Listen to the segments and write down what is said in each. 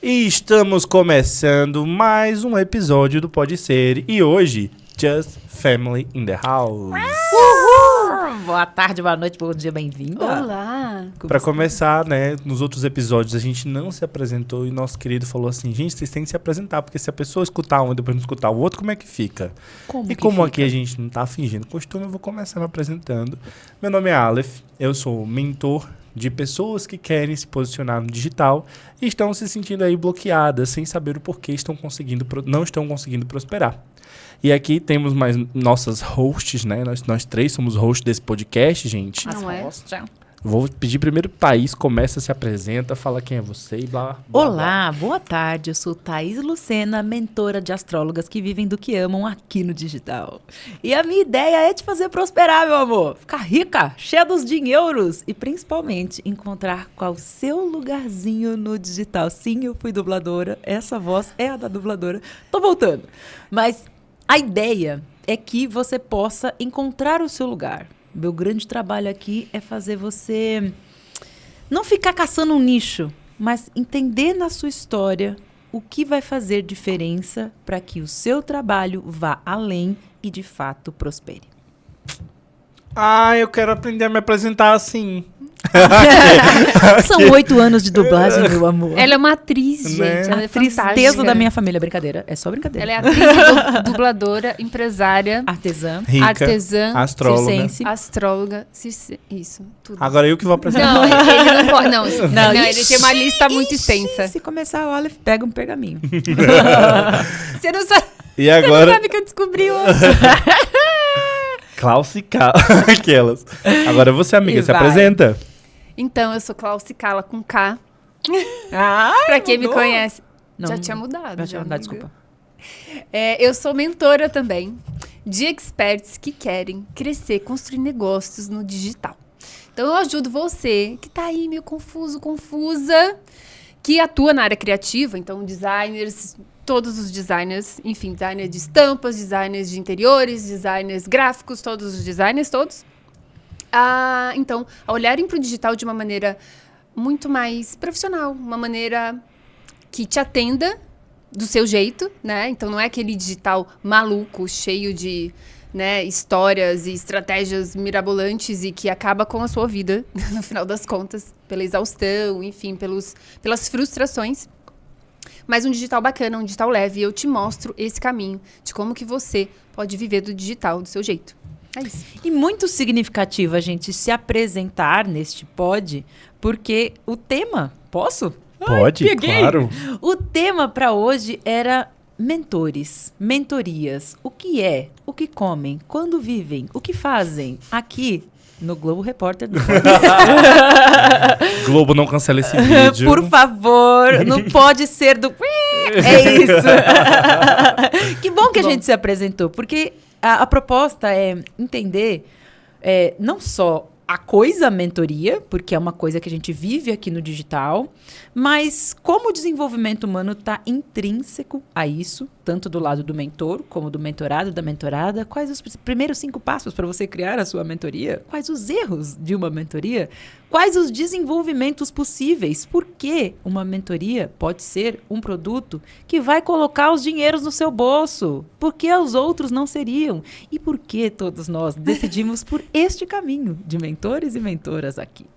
E estamos começando mais um episódio do Pode Ser. E hoje, Just Family in the House. Uhul! Boa tarde, boa noite, bom dia, bem-vindo. Olá! Pra começar, né, nos outros episódios a gente não se apresentou e nosso querido falou assim, gente, vocês têm que se apresentar, porque se a pessoa escutar um e depois não escutar o outro, como é que fica? Como aqui a gente não tá fingindo costume, eu vou começar me apresentando. Meu nome é Aleph, eu sou mentor de pessoas que querem se posicionar no digital e estão se sentindo aí bloqueadas, sem saber o porquê não estão conseguindo prosperar. E aqui temos mais nossas hosts, né? Nós três somos hosts desse podcast, gente. Não é? Vou pedir primeiro o Thaís, começa, se apresenta, fala quem é você e blá, blá. Olá, boa tarde, eu sou Thaís Lucena, mentora de astrólogas que vivem do que amam aqui no digital. E a minha ideia é te fazer prosperar, meu amor. Ficar rica, cheia dos dinheiros e principalmente encontrar qual o seu lugarzinho no digital. Sim, eu fui dubladora, essa voz é a da dubladora. Tô voltando. Mas a ideia é que você possa encontrar o seu lugar. Meu grande trabalho aqui é fazer você não ficar caçando um nicho, mas entender na sua história o que vai fazer diferença para que o seu trabalho vá além e, de fato, prospere. Ah, eu quero aprender a me apresentar assim. São 8 anos de dublagem, meu amor. Ela é uma atriz, gente. Né? Ela é Tristeza fantástica. da minha família. Brincadeira. É só brincadeira. Ela é atriz, dubladora, empresária, Artesã. Rica, artesã, astróloga. circense. astróloga. Isso, tudo. Agora eu que vou apresentar. Não, ele não pode. Não, ele ixi, tem uma lista muito ixi, extensa. Se começar o Aleph, pega um pergaminho. Você não sabe, E você não agora, sabe que eu descobri hoje. Klaus e K. Aquelas. Agora você, amiga, E se vai. apresenta. Então, eu sou Klausi Kala com K. Ai, Pra quem me mudou. conhece. Não, já tinha mudado. Já tinha mudado, amiga. desculpa. Eu sou mentora também de experts que querem crescer, construir negócios no digital. Então, eu ajudo você que tá aí meio confuso, confusa, que atua na área criativa, então designers, todos os designers, enfim, designers de estampas, designers de interiores, designers gráficos, todos os designers, todos. Então, a olharem para o digital de uma maneira muito mais profissional, uma maneira que te atenda do seu jeito, né? Então, não é aquele digital maluco, cheio de, né, histórias e estratégias mirabolantes e que acaba com a sua vida, no final das contas, pela exaustão, enfim, pelas frustrações. Mas um digital bacana, um digital leve, e eu te mostro esse caminho de como que você pode viver do digital do seu jeito. É isso. E muito significativo a gente se apresentar neste pod, porque o tema... Posso? Pode, Ai, peguei. claro. O tema para hoje era mentores, mentorias. O que é? O que comem? Quando vivem? O que fazem? Aqui no Globo Repórter do Pod. Globo, não cancela esse vídeo. Por favor, não pode ser do... É isso. Que bom que a gente se apresentou, porque a proposta é entender não só a coisa mentoria, porque é uma coisa que a gente vive aqui no digital, mas como o desenvolvimento humano está intrínseco a isso, tanto do lado do mentor, como do mentorado, da mentorada. Quais os primeiros 5 passos para você criar a sua mentoria? Quais os erros de uma mentoria? Quais os desenvolvimentos possíveis? Por que uma mentoria pode ser um produto que vai colocar os dinheiros no seu bolso? Por que os outros não seriam? E por que todos nós decidimos por este caminho de mentores e mentoras aqui?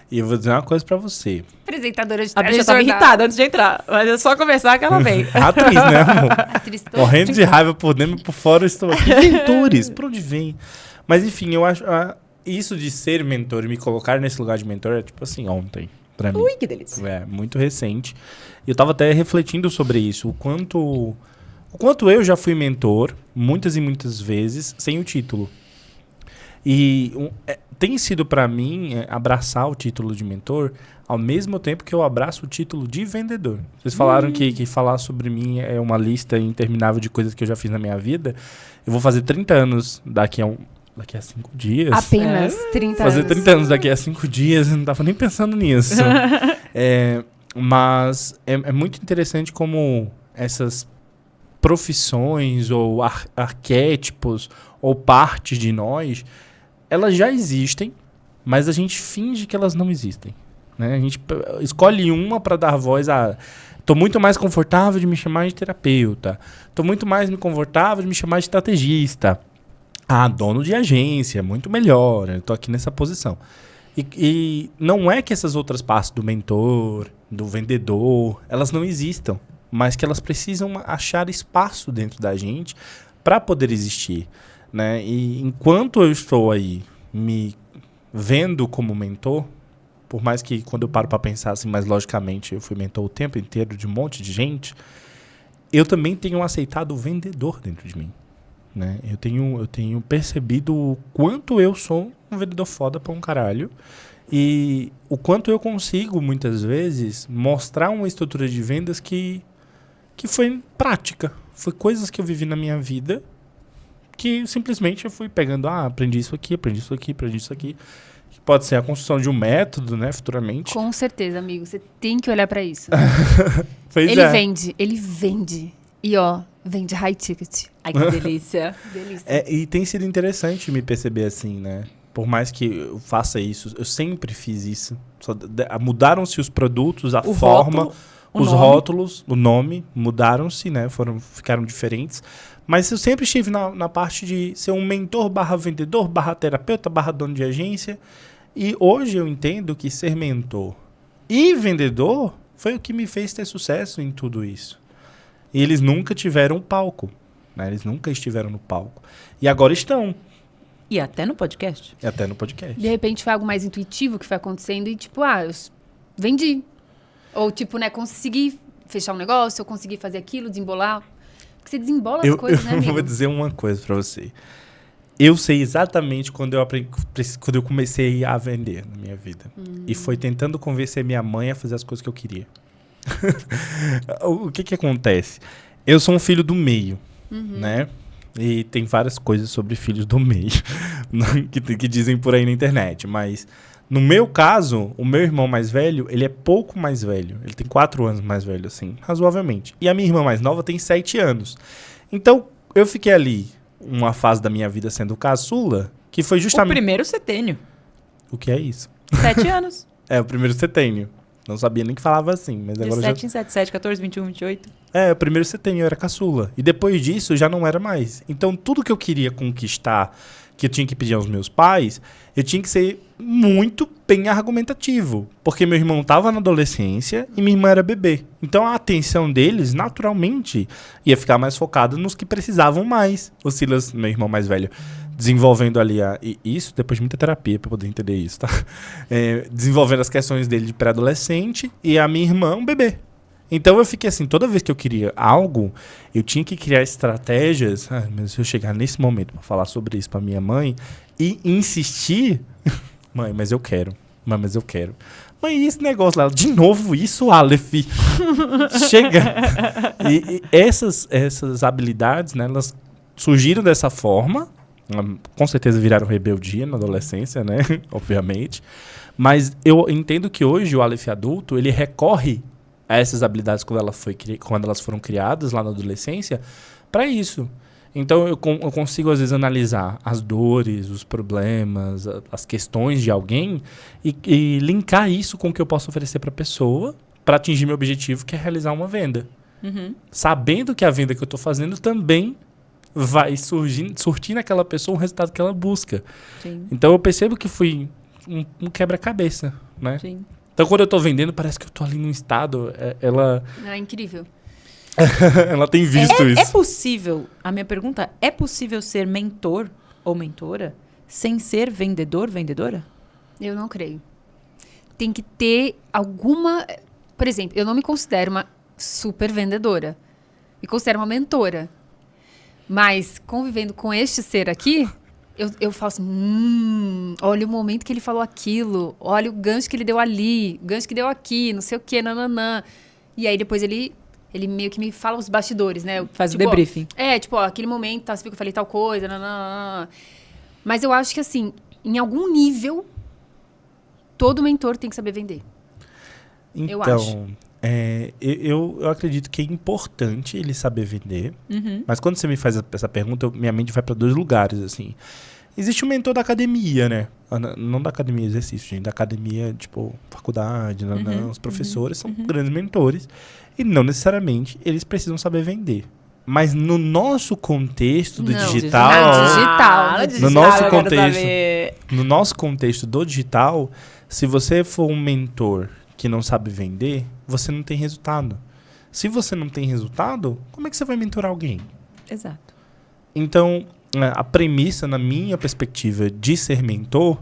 E eu vou dizer uma coisa pra você. Apresentadora de A bicha estava irritada antes de entrar, mas é só começar que ela vem. Atriz, né, amor? Atriz toda. Morrendo de raiva por dentro e por fora, eu estou aqui. Mentores, por onde vem? Mas enfim, eu acho... isso de ser mentor e me colocar nesse lugar de mentor é tipo assim, ontem, pra mim. Ui, que delícia. É, muito recente. E eu tava até refletindo sobre isso. O quanto eu já fui mentor, muitas e muitas vezes, sem o título. E tem sido pra mim abraçar o título de mentor ao mesmo tempo que eu abraço o título de vendedor. Vocês falaram que falar sobre mim é uma lista interminável de coisas que eu já fiz na minha vida. Eu vou fazer 30 anos daqui a 5 dias. Apenas 30 anos. Fazer 30 anos daqui a 5 dias, eu não tava nem pensando nisso. Mas é muito interessante como essas profissões ou arquétipos ou partes de nós, elas já existem, mas a gente finge que elas não existem. né? A gente escolhe uma para dar voz a... Tô muito mais confortável de me chamar de terapeuta. Tô muito mais confortável de me chamar de estrategista. Dono de agência, muito melhor. Eu tô aqui nessa posição. E não é que essas outras partes do mentor, do vendedor, elas não existam, mas que elas precisam achar espaço dentro da gente para poder existir, né? E enquanto eu estou aí me vendo como mentor, por mais que quando eu paro para pensar assim, mais logicamente, eu fui mentor o tempo inteiro de um monte de gente, eu também tenho aceitado o vendedor dentro de mim, né? Eu tenho percebido o quanto eu sou um vendedor foda pra um caralho e o quanto eu consigo, muitas vezes, mostrar uma estrutura de vendas que foi prática. Foi coisas que eu vivi na minha vida que simplesmente eu fui pegando, aprendi isso aqui, aprendi isso aqui, aprendi isso aqui. Pode ser a construção de um método, né, futuramente. Com certeza, amigo. Você tem que olhar pra isso. Pois Ele vende. E vende high ticket. Ai, que delícia. Delícia. E tem sido interessante me perceber assim, né? Por mais que eu faça isso, eu sempre fiz isso. Mudaram-se os produtos, a forma, os rótulos, o nome, mudaram-se, né? Ficaram diferentes. Mas eu sempre estive na parte de ser um mentor / vendedor / terapeuta / dono de agência. E hoje eu entendo que ser mentor e vendedor foi o que me fez ter sucesso em tudo isso. E eles nunca tiveram palco, né? Eles nunca estiveram no palco. E agora estão. E até no podcast. De repente foi algo mais intuitivo que foi acontecendo e tipo, eu vendi. Ou tipo, né, consegui fechar um negócio, eu consegui fazer aquilo, desembolar. Porque você desembola as coisas, né, amigo? Eu vou dizer uma coisa pra você. Eu sei exatamente quando eu comecei a vender na minha vida. E foi tentando convencer minha mãe a fazer as coisas que eu queria. O que acontece? Eu sou um filho do meio, né? E tem várias coisas sobre filhos do meio que dizem por aí na internet. Mas, no meu caso, o meu irmão mais velho, ele é pouco mais velho. Ele tem 4 anos mais velho, assim, razoavelmente. E a minha irmã mais nova tem 7 anos. Então, eu fiquei ali, uma fase da minha vida sendo caçula, que foi justamente... O primeiro setênio. O que é isso? 7 anos. O primeiro setênio. Não sabia nem que falava assim, mas agora 7 em 7, 7, 14, 21, 28. O primeiro setênio eu era caçula. E depois disso, já não era mais. Então, tudo que eu queria conquistar, que eu tinha que pedir aos meus pais, eu tinha que ser muito bem argumentativo. Porque meu irmão estava na adolescência e minha irmã era bebê. Então, a atenção deles, naturalmente, ia ficar mais focada nos que precisavam mais. O Silas, meu irmão mais velho, desenvolvendo ali isso, depois de muita terapia para poder entender isso, tá? Desenvolvendo as questões dele de pré-adolescente e a minha irmã, um bebê. Então eu fiquei assim, toda vez que eu queria algo, eu tinha que criar estratégias. Mas se eu chegar nesse momento para falar sobre isso para minha mãe e insistir, mãe, mas eu quero. Mãe, mas eu quero. Mãe, e esse negócio lá? De novo isso, Aleph? Chega! E essas habilidades, né, elas surgiram dessa forma. Com certeza viraram rebeldia na adolescência, né? Obviamente. Mas eu entendo que hoje o Aleph adulto, ele recorre a essas habilidades quando elas foram criadas lá na adolescência para isso. Então eu consigo às vezes analisar as dores, os problemas, as questões de alguém e linkar isso com o que eu posso oferecer para a pessoa para atingir meu objetivo, que é realizar uma venda. Sabendo que a venda que eu estou fazendo também vai surtir naquela pessoa um resultado que ela busca. Sim. Então eu percebo que fui um quebra-cabeça, né? Sim. Então quando eu tô vendendo, parece que eu tô ali num estado, ela... É incrível. ela tem visto isso. É possível, a minha pergunta, é possível ser mentor ou mentora sem ser vendedor, vendedora? Eu não creio. Tem que ter alguma... Por exemplo, eu não me considero uma super vendedora. Me considero uma mentora. Mas, convivendo com este ser aqui, eu falo assim, olha o momento que ele falou aquilo, olha o gancho que ele deu ali, o gancho que deu aqui, não sei o quê, nananã. E aí, depois ele meio que me fala os bastidores, né? Faz tipo, o debriefing. Aquele momento, você viu que eu falei tal coisa, nananã. Mas eu acho que, assim, em algum nível, todo mentor tem que saber vender. Então, eu acho. Eu acredito que é importante ele saber vender, mas quando você me faz essa pergunta, minha mente vai para 2 lugares, assim. Existe um mentor da academia, né? Não da academia exercício, gente. Da academia, tipo, faculdade, os professores são grandes mentores. E não necessariamente eles precisam saber vender. Mas no nosso contexto do digital... No nosso contexto do digital, se você for um mentor que não sabe vender, você não tem resultado. Se você não tem resultado, como é que você vai mentorar alguém? Exato. Então, a premissa, na minha perspectiva, de ser mentor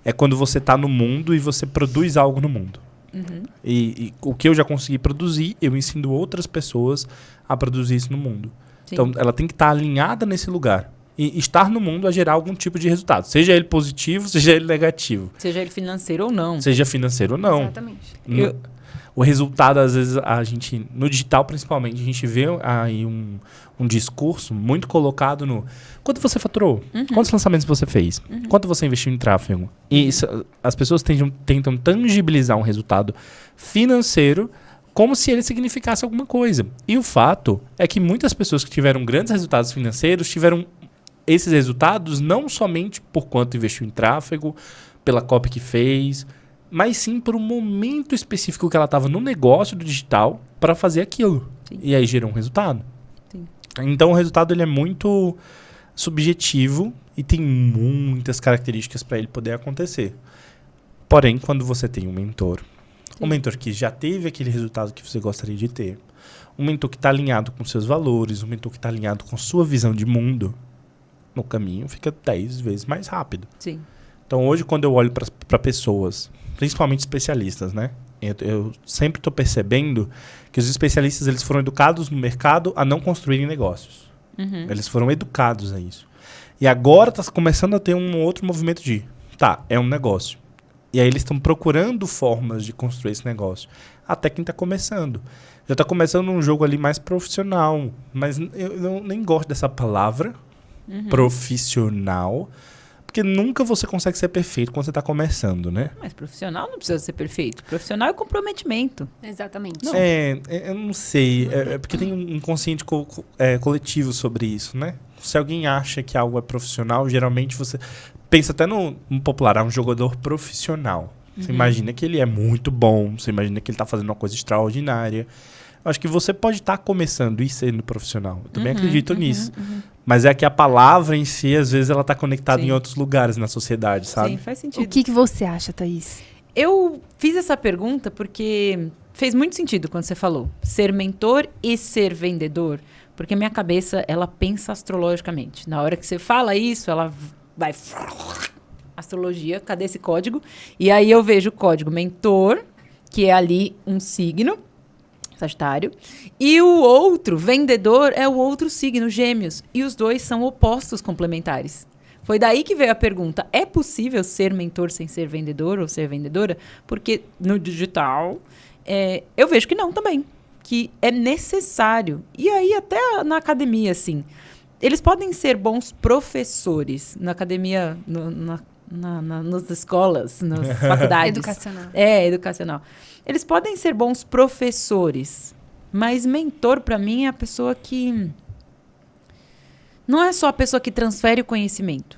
é quando você está no mundo e você produz algo no mundo. E o que eu já consegui produzir, eu ensino outras pessoas a produzir isso no mundo. Sim. Então, ela tem que estar alinhada nesse lugar. E estar no mundo a gerar algum tipo de resultado. Seja ele positivo, seja ele negativo. Seja ele financeiro ou não. Seja financeiro ou não. Exatamente. O resultado, às vezes, a gente, no digital principalmente, a gente vê aí um discurso muito colocado no... Quanto você faturou? Quantos lançamentos você fez? Quanto você investiu em tráfego? E as pessoas tentam tangibilizar um resultado financeiro como se ele significasse alguma coisa. E o fato é que muitas pessoas que tiveram grandes resultados financeiros tiveram esses resultados não somente por quanto investiu em tráfego, pela copy que fez, mas sim por um momento específico que ela estava no negócio do digital para fazer aquilo. Sim. E aí gerou um resultado. Sim. Então o resultado ele é muito subjetivo e tem muitas características para ele poder acontecer. Porém, quando você tem um mentor que já teve aquele resultado que você gostaria de ter, um mentor que está alinhado com seus valores, um mentor que está alinhado com sua visão de mundo, no caminho fica 10 vezes mais rápido. Sim. Então hoje, quando eu olho para pessoas, principalmente especialistas, né? Eu sempre estou percebendo que os especialistas eles foram educados no mercado a não construírem negócios. Eles foram educados a isso. E agora está começando a ter um outro movimento de... é um negócio. E aí eles estão procurando formas de construir esse negócio. Até quem está começando. Já está começando um jogo ali mais profissional. Mas eu nem gosto dessa palavra, profissional. Porque nunca você consegue ser perfeito quando você está começando, né? Mas profissional não precisa ser perfeito. Profissional é comprometimento. Exatamente. Não. Eu não sei. É porque tem um inconsciente coletivo sobre isso, né? Se alguém acha que algo é profissional, geralmente você pensa até no popular, um jogador profissional. Você imagina que ele é muito bom, você imagina que ele está fazendo uma coisa extraordinária. Acho que você pode estar começando e sendo profissional. Eu também acredito nisso. Mas é que a palavra em si, às vezes, ela está conectada em outros lugares na sociedade, sabe? Sim, faz sentido. O que você acha, Thaís? Eu fiz essa pergunta porque fez muito sentido quando você falou. Ser mentor e ser vendedor. Porque a minha cabeça, ela pensa astrologicamente. Na hora que você fala isso, ela vai... Astrologia, cadê esse código? E aí eu vejo o código mentor, que é ali um signo, Sagitário. E o outro, vendedor, é o outro signo, Gêmeos. E os dois são opostos complementares. Foi daí que veio a pergunta, é possível ser mentor sem ser vendedor ou ser vendedora? Porque no digital, eu vejo que não também. Que é necessário. E aí até na academia, assim, eles podem ser bons professores. Na academia, nas escolas, nas faculdades. Educacional. Educacional. Eles podem ser bons professores, mas mentor, para mim, é a pessoa que... Não é só a pessoa que transfere o conhecimento.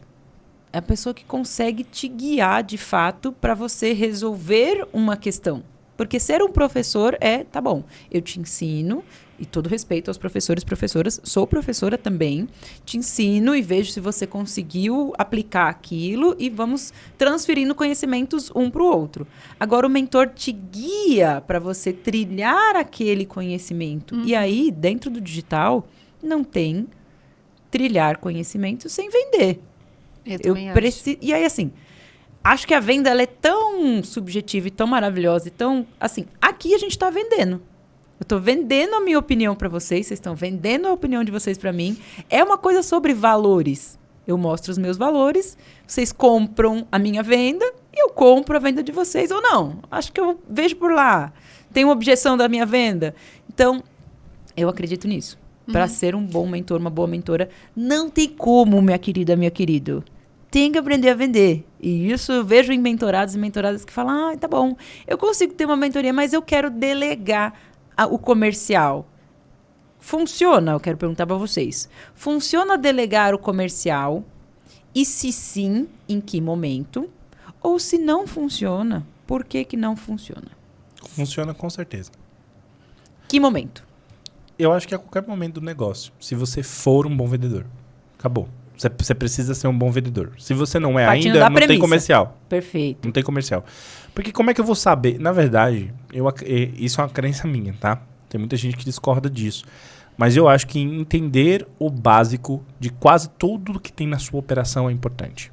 É a pessoa que consegue te guiar, de fato, para você resolver uma questão. Porque ser um professor tá bom, eu te ensino, e todo respeito aos professores e professoras, sou professora também, te ensino e vejo se você conseguiu aplicar aquilo e vamos transferindo conhecimentos um para o outro. Agora, o mentor te guia para você trilhar aquele conhecimento. E aí, dentro do digital, não tem trilhar conhecimento sem vender. Eu também acho. E aí, assim... Acho que a venda ela é tão subjetiva e tão maravilhosa e tão... Assim, aqui a gente está vendendo. Eu estou vendendo a minha opinião para vocês estão vendendo a opinião de vocês para mim. É uma coisa sobre valores. Eu mostro os meus valores, vocês compram a minha venda e eu compro a venda de vocês ou não. Acho que eu vejo por lá. Tem uma objeção da minha venda. Então, eu acredito nisso. Para ser um bom mentor, uma boa mentora, não tem como, minha querida, meu querido. Tem que aprender a vender. E isso eu vejo em mentorados e mentoradas que falam, tá bom, eu consigo ter uma mentoria, mas eu quero delegar o comercial. Funciona? Eu quero perguntar para vocês. Funciona delegar o comercial E se sim, em que momento? Ou se não funciona, por que que não funciona? Funciona com certeza. Que momento? Eu acho que a qualquer momento do negócio, se você for um bom vendedor, acabou. Você precisa ser um bom vendedor. Se você não é Partindo ainda, da não tem premissa. comercial. Perfeito. Não tem comercial. Porque como é que eu vou saber? Na verdade, isso é uma crença minha, tá? Tem muita gente que discorda disso. Mas eu acho que entender o básico de quase tudo que tem na sua operação é importante.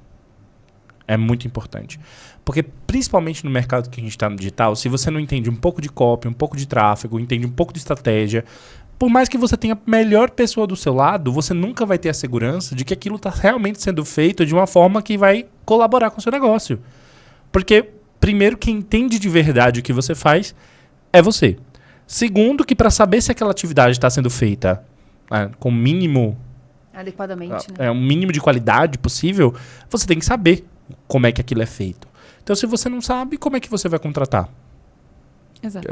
É muito importante. Porque principalmente no mercado que a gente está no digital, se você não entende um pouco de copy, um pouco de tráfego, entende um pouco de estratégia, por mais que você tenha a melhor pessoa do seu lado, você nunca vai ter a segurança de que aquilo está realmente sendo feito de uma forma que vai colaborar com o seu negócio. Porque, primeiro, quem entende de verdade o que você faz é você. Segundo, que para saber se aquela atividade está sendo feita com o mínimo... Adequadamente, né? um mínimo de qualidade possível, você tem que saber como é que aquilo é feito. Então, se você não sabe, como é que você vai contratar? Exato.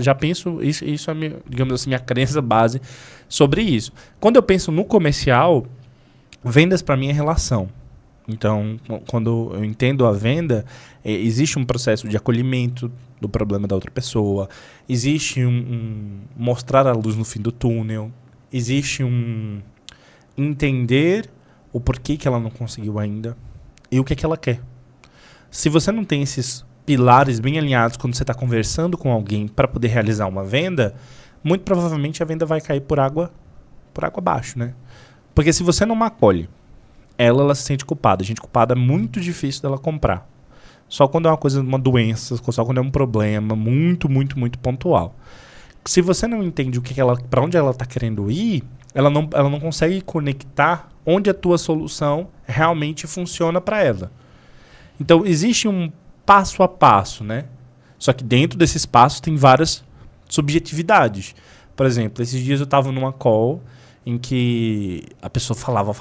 Já penso, isso é, digamos assim, minha crença base sobre isso. Quando eu penso no comercial, vendas para mim é relação. Então, quando eu entendo a venda, existe um processo de acolhimento do problema da outra pessoa, existe mostrar a luz no fim do túnel, existe entender o porquê que ela não conseguiu ainda e o que é que ela quer. Se você não tem esses pilares bem alinhados quando você está conversando com alguém para poder realizar uma venda, muito provavelmente a venda vai cair por água abaixo, né? Porque se você não acolhe, ela se sente culpada. A gente culpada é muito difícil dela comprar. Só quando é uma coisa, uma doença, só quando é um problema muito, muito, muito pontual. Se você não entende para onde ela está querendo ir, ela não consegue conectar onde a tua solução realmente funciona para ela. Então, existe um passo a passo, né? Só que dentro desses passos tem várias subjetividades. Por exemplo, esses dias eu estava numa call em que a pessoa falava.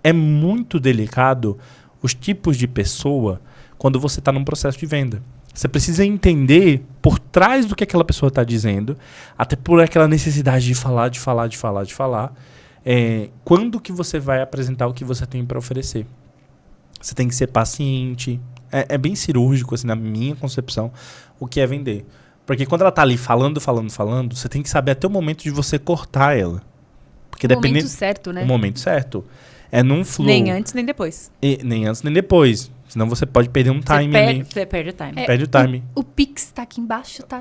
É muito delicado os tipos de pessoa quando você está num processo de venda. Você precisa entender por trás do que aquela pessoa está dizendo, até por aquela necessidade de falar. Quando que você vai apresentar o que você tem para oferecer? Você tem que ser paciente. É bem cirúrgico, assim, na minha concepção, o que é vender. Porque quando ela tá ali falando, você tem que saber até o momento de você cortar ela. Porque O momento certo, né? O momento certo. É num flow. Nem antes, nem depois. Nem antes, nem depois. Senão você pode perder um time ali. Você perde o time. Perde o time. O Pix tá aqui embaixo, tá?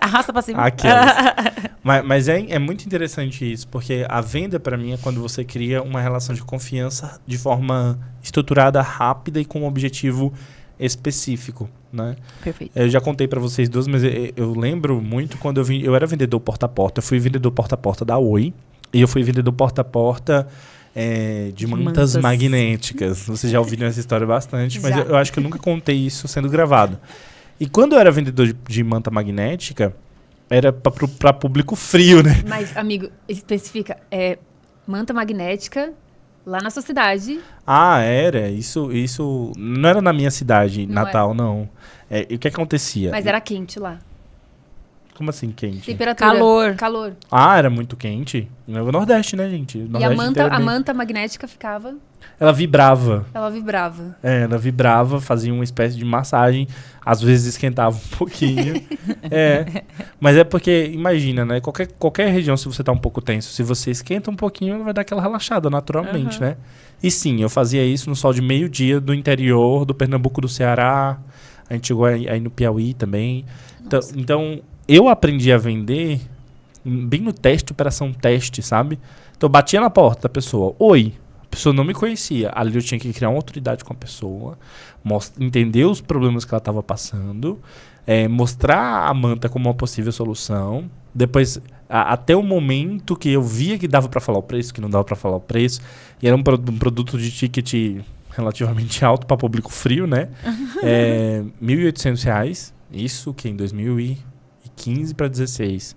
Arrasta pra cima. Aquelas. Mas é muito interessante isso, porque a venda, para mim, é quando você cria uma relação de confiança de forma estruturada, rápida e com um objetivo específico, né? Perfeito. Eu já contei para vocês duas, mas eu lembro muito quando eu era vendedor porta a porta. Eu fui vendedor porta a porta da Oi e eu fui vendedor porta a porta de mantas magnéticas. Vocês já ouviram essa história bastante, mas eu acho que eu nunca contei isso sendo gravado. E quando eu era vendedor de manta magnética, era para público frio, né? Mas, amigo, especifica, manta magnética lá na sua cidade. Ah, era. Isso não era na minha cidade, Natal, não. E o que acontecia? Mas era quente lá. Como assim quente? Temperatura. Calor. Ah, era muito quente. No Nordeste, né, gente? E a manta magnética ficava... Ela vibrava. Ela vibrava, fazia uma espécie de massagem. Às vezes esquentava um pouquinho. Mas é porque, imagina, né? Qualquer região, se você tá um pouco tenso, se você esquenta um pouquinho, ela vai dar aquela relaxada naturalmente, né? E sim, eu fazia isso no sol de meio-dia do interior, do Pernambuco, do Ceará. A gente chegou aí no Piauí também. Então, eu aprendi a vender bem no teste, operação teste, sabe? Então, eu batia na porta da pessoa. Oi. A pessoa não me conhecia. Ali eu tinha que criar uma autoridade com a pessoa, entender os problemas que ela estava passando, mostrar a manta como uma possível solução. Depois, até o momento que eu via que dava para falar o preço, que não dava para falar o preço, e era um produto de ticket relativamente alto para público frio, né? R$1.800. Isso que em 2015 para 2016.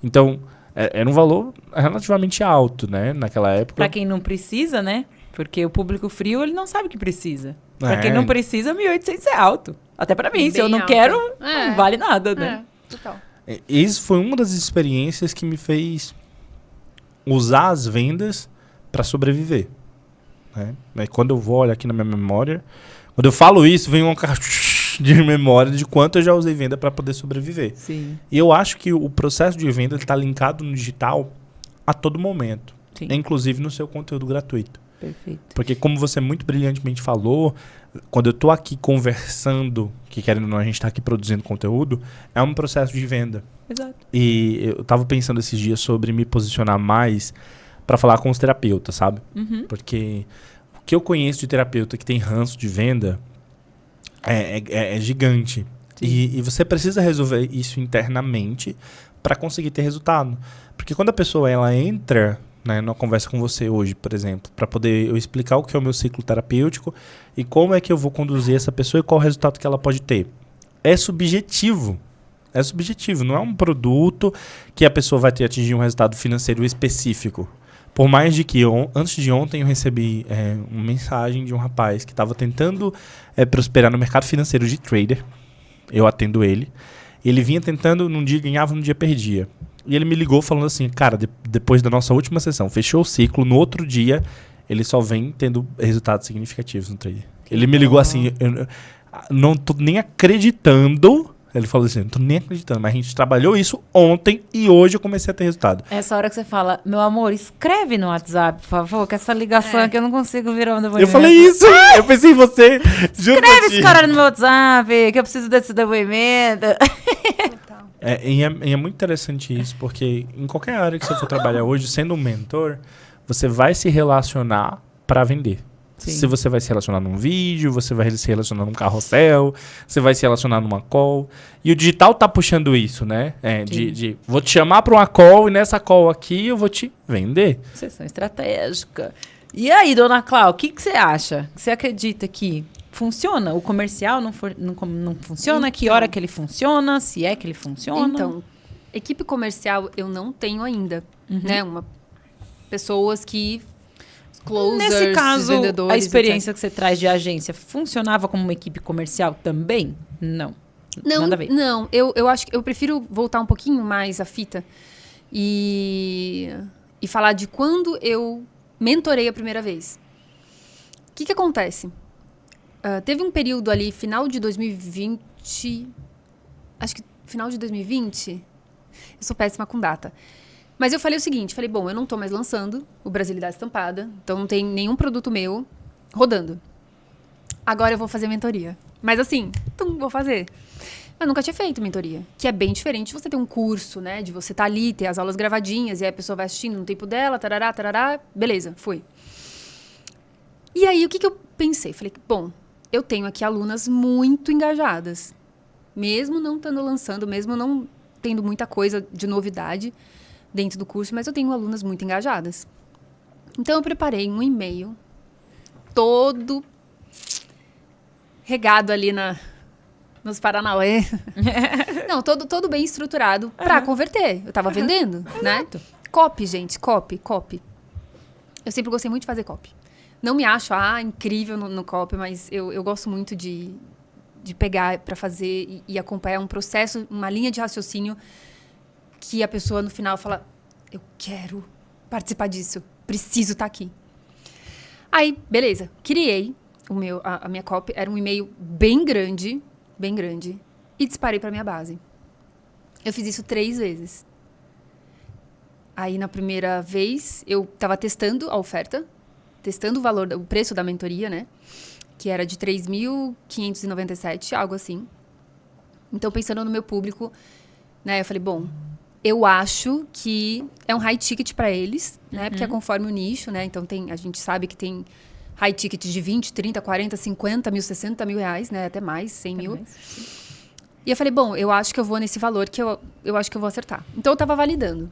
Então, era um valor relativamente alto, né? Naquela época. Pra quem não precisa, né? Porque o público frio, ele não sabe que precisa. Pra quem não precisa, 1.800 é alto. Até pra mim. Bem se eu não alto. Quero, não vale nada, né? Total. Isso foi uma das experiências que me fez usar as vendas para sobreviver. Né? Mas quando eu vou olhar aqui na minha memória, quando eu falo isso, vem uma caixa de memória de quanto eu já usei venda para poder sobreviver. Sim. E eu acho que o processo de venda está linkado no digital a todo momento, inclusive no seu conteúdo gratuito. Perfeito. Porque como você muito brilhantemente falou, quando eu estou aqui conversando, que querendo ou não a gente está aqui produzindo conteúdo, é um processo de venda. Exato. E eu estava pensando esses dias sobre me posicionar mais para falar com os terapeutas, sabe? Porque o que eu conheço de terapeuta que tem ranço de venda é gigante. E você precisa resolver isso internamente para conseguir ter resultado. Porque quando a pessoa ela entra, né, numa conversa com você hoje, por exemplo, para poder eu explicar o que é o meu ciclo terapêutico e como é que eu vou conduzir essa pessoa e qual o resultado que ela pode ter. É subjetivo. É subjetivo. Não é um produto que a pessoa vai ter atingir um resultado financeiro específico. Por mais de que antes de ontem eu recebi uma mensagem de um rapaz que estava tentando prosperar no mercado financeiro de trader. Eu atendo ele. Ele vinha tentando, num dia ganhava, num dia perdia. E ele me ligou falando assim, cara, depois da nossa última sessão, fechou o ciclo, no outro dia ele só vem tendo resultados significativos no trader. Ele me ligou assim, eu não tô nem acreditando. Ele falou assim, não tô nem acreditando, mas a gente trabalhou isso ontem e hoje eu comecei a ter resultado. Essa hora que você fala, meu amor, escreve no WhatsApp, por favor, que essa ligação aqui eu não consigo virar um depoimento. Eu falei isso, eu pensei em você. Escreve esse cara no meu WhatsApp, que eu preciso desse depoimento. E é muito interessante isso, porque em qualquer área que você for trabalhar hoje, sendo um mentor, você vai se relacionar para vender. Sim. Se você vai se relacionar num vídeo, você vai se relacionar num carrossel, você vai se relacionar numa call. E o digital tá puxando isso, né? Vou te chamar para uma call e nessa call aqui eu vou te vender. Sessão estratégica. E aí, dona Clau, o que você acha? Você acredita que funciona? O comercial não funciona? Então, que hora que ele funciona? Se é que ele funciona? Então, equipe comercial eu não tenho ainda. Né? Pessoas que... Closers, nesse caso, vendedores, a experiência etc. que você traz de agência funcionava como uma equipe comercial também? Não. Nada a ver. Não, eu acho que eu prefiro voltar um pouquinho mais a fita e falar de quando eu mentorei a primeira vez. O que acontece? Teve um período ali, final de 2020, acho que final de 2020, eu sou péssima com data. Mas eu falei o seguinte, bom, eu não tô mais lançando o Brasilidade Estampada, então não tem nenhum produto meu rodando. Agora eu vou fazer mentoria. Mas assim, vou fazer. Eu nunca tinha feito mentoria, que é bem diferente de você ter um curso, né? De você estar ali, ter as aulas gravadinhas, e aí a pessoa vai assistindo no tempo dela, tarará, beleza, fui. E aí, o que eu pensei? Falei, bom, eu tenho aqui alunas muito engajadas. Mesmo não estando lançando, mesmo não tendo muita coisa de novidade dentro do curso, mas eu tenho alunas muito engajadas. Então, eu preparei um e-mail todo regado ali nos Paranauê. Não, todo bem estruturado para converter. Eu tava vendendo, né? Copy, gente, copy. Eu sempre gostei muito de fazer copy. Não me acho incrível no copy, mas eu gosto muito de pegar para fazer e acompanhar um processo, uma linha de raciocínio que a pessoa no final fala, eu quero participar disso, preciso estar aqui. Aí, beleza, criei a minha copy, era um e-mail bem grande, e disparei para minha base. Eu fiz isso 3 vezes. Aí, na primeira vez, eu estava testando a oferta, testando o preço da mentoria, né? Que era de 3.597, algo assim. Então, pensando no meu público, né? Eu falei, bom, eu acho que é um high ticket para eles, né? Porque é conforme o nicho, né? Então, a gente sabe que tem high ticket de 20, 30, 40, 50 mil, 60 mil reais, né? Até mais, 100 mil. E eu falei, bom, eu acho que eu vou nesse valor que eu acho que eu vou acertar. Então, eu tava validando.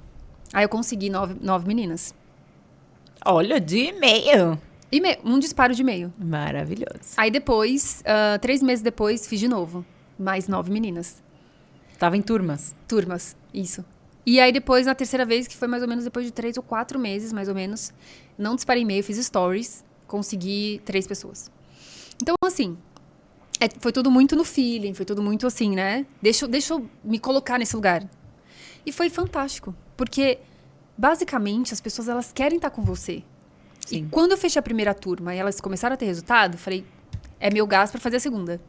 Aí, eu consegui 9 meninas. Olha, de e-mail. Um disparo de e-mail. Maravilhoso. Aí, depois, 3 meses depois, fiz de novo. Mais 9 meninas. Tava em turmas? Turmas, isso. E aí, depois, na terceira vez, que foi mais ou menos depois de 3 ou 4 meses, mais ou menos, não disparei e-mail, fiz stories, consegui 3 pessoas. Então, assim, foi tudo muito no feeling, foi tudo muito assim, né? Deixa eu me colocar nesse lugar. E foi fantástico, porque basicamente, as pessoas, elas querem estar com você. Sim. E quando eu fechei a primeira turma e elas começaram a ter resultado, eu falei, é meu gás pra fazer a segunda.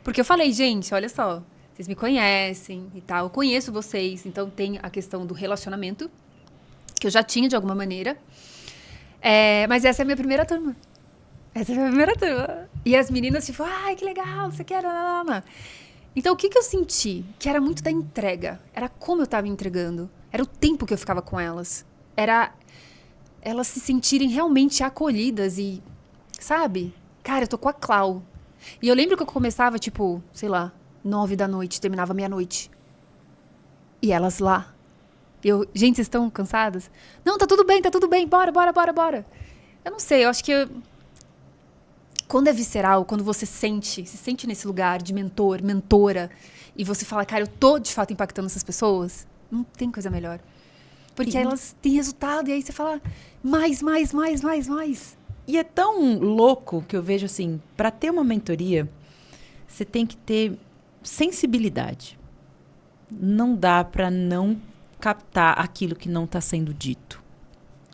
Porque eu falei, gente, olha só, vocês me conhecem e tal, eu conheço vocês, então tem a questão do relacionamento, que eu já tinha de alguma maneira. Mas essa é a minha primeira turma. Essa é a minha primeira turma. E as meninas, tipo, ai, que legal, você quer... Então, o que eu senti? Que era muito da entrega. Era como eu tava entregando. Era o tempo que eu ficava com elas. Era elas se sentirem realmente acolhidas e, sabe? Cara, eu tô com a Clau. E eu lembro que eu começava, tipo, sei lá, 9 da noite, terminava meia-noite. E elas lá. Gente, vocês estão cansadas? Não, tá tudo bem, bora. Eu não sei, eu acho que... Quando é visceral, quando você se sente nesse lugar de mentor, mentora, e você fala, cara, eu tô de fato impactando essas pessoas, não tem coisa melhor. Porque elas têm resultado, e aí você fala, mais. E é tão louco que eu vejo assim, para ter uma mentoria, você tem que ter sensibilidade. Não dá para não captar aquilo que não está sendo dito.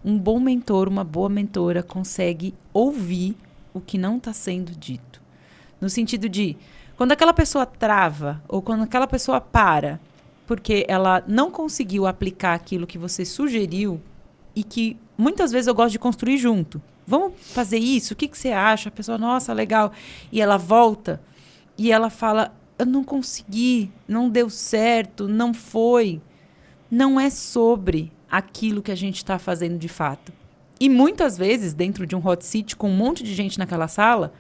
Um bom mentor, uma boa mentora consegue ouvir o que não está sendo dito. No sentido de, quando aquela pessoa trava, ou quando aquela pessoa para, porque ela não conseguiu aplicar aquilo que você sugeriu, e que muitas vezes eu gosto de construir junto. Vamos fazer isso? O que você acha? A pessoa, nossa, legal. E ela volta, e ela fala, eu não consegui, não deu certo, não foi. Não é sobre aquilo que a gente está fazendo de fato. E muitas vezes, dentro de um hot seat, com um monte de gente naquela sala,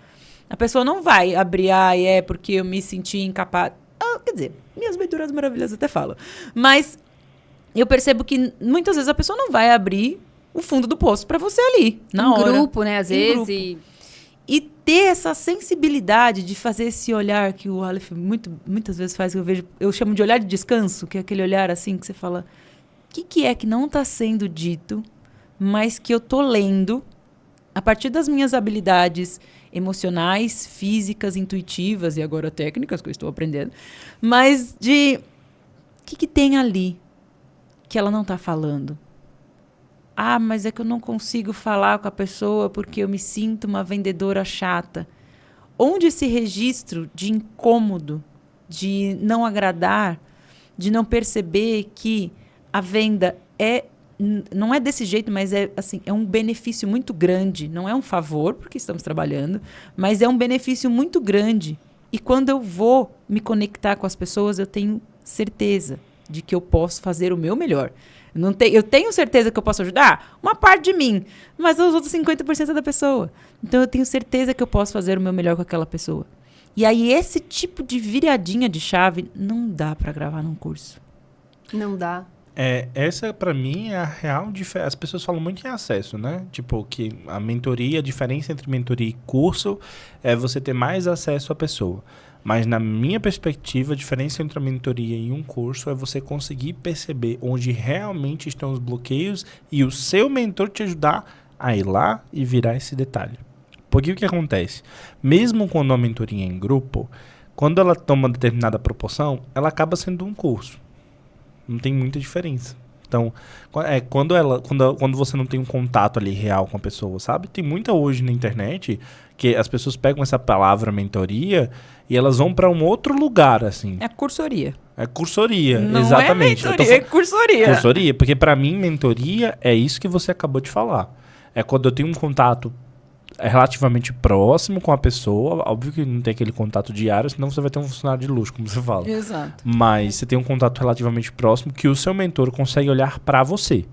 a pessoa não vai abrir, porque eu me senti incapaz. Quer dizer, minhas mentoras maravilhosas até falam. Mas eu percebo que muitas vezes a pessoa não vai abrir o fundo do poço para você ali, na hora. Em grupo, né, às vezes. E ter essa sensibilidade de fazer esse olhar que o Aleph muitas vezes faz, que eu chamo de olhar de descanso, que é aquele olhar assim que você fala, o que é que não está sendo dito, mas que eu tô lendo a partir das minhas habilidades emocionais, físicas, intuitivas e agora técnicas que eu estou aprendendo, mas de o que tem ali que ela não tá falando? Mas é que eu não consigo falar com a pessoa porque eu me sinto uma vendedora chata. Onde esse registro de incômodo, de não agradar, de não perceber que a venda não é desse jeito, mas é um benefício muito grande. Não é um favor, porque estamos trabalhando, mas é um benefício muito grande. E quando eu vou me conectar com as pessoas, eu tenho certeza de que eu posso fazer o meu melhor. Eu tenho certeza que eu posso ajudar uma parte de mim, mas os outros 50% é da pessoa. Então, eu tenho certeza que eu posso fazer o meu melhor com aquela pessoa. E aí, esse tipo de viradinha de chave não dá para gravar num curso. Não dá. Essa, pra mim, é a real diferença. As pessoas falam muito em acesso, né? Tipo, que a mentoria, a diferença entre mentoria e curso é você ter mais acesso à pessoa. Mas, na minha perspectiva, a diferença entre a mentoria e um curso é você conseguir perceber onde realmente estão os bloqueios e o seu mentor te ajudar a ir lá e virar esse detalhe. Porque o que acontece? Mesmo quando a mentoria é em grupo, quando ela toma determinada proporção, ela acaba sendo um curso. Não tem muita diferença. Então, quando você não tem um contato ali real com a pessoa, sabe? Tem muita hoje na internet que as pessoas pegam essa palavra mentoria e elas vão para um outro lugar, assim. É cursoria. É cursoria, não exatamente. Não é mentoria, é cursoria. Cursoria, porque para mim, mentoria é isso que você acabou de falar. É quando eu tenho um contato relativamente próximo com a pessoa. Óbvio que não tem aquele contato diário, senão você vai ter um funcionário de luxo, como você fala. Exato. Mas você tem um contato relativamente próximo que o seu mentor consegue olhar para você.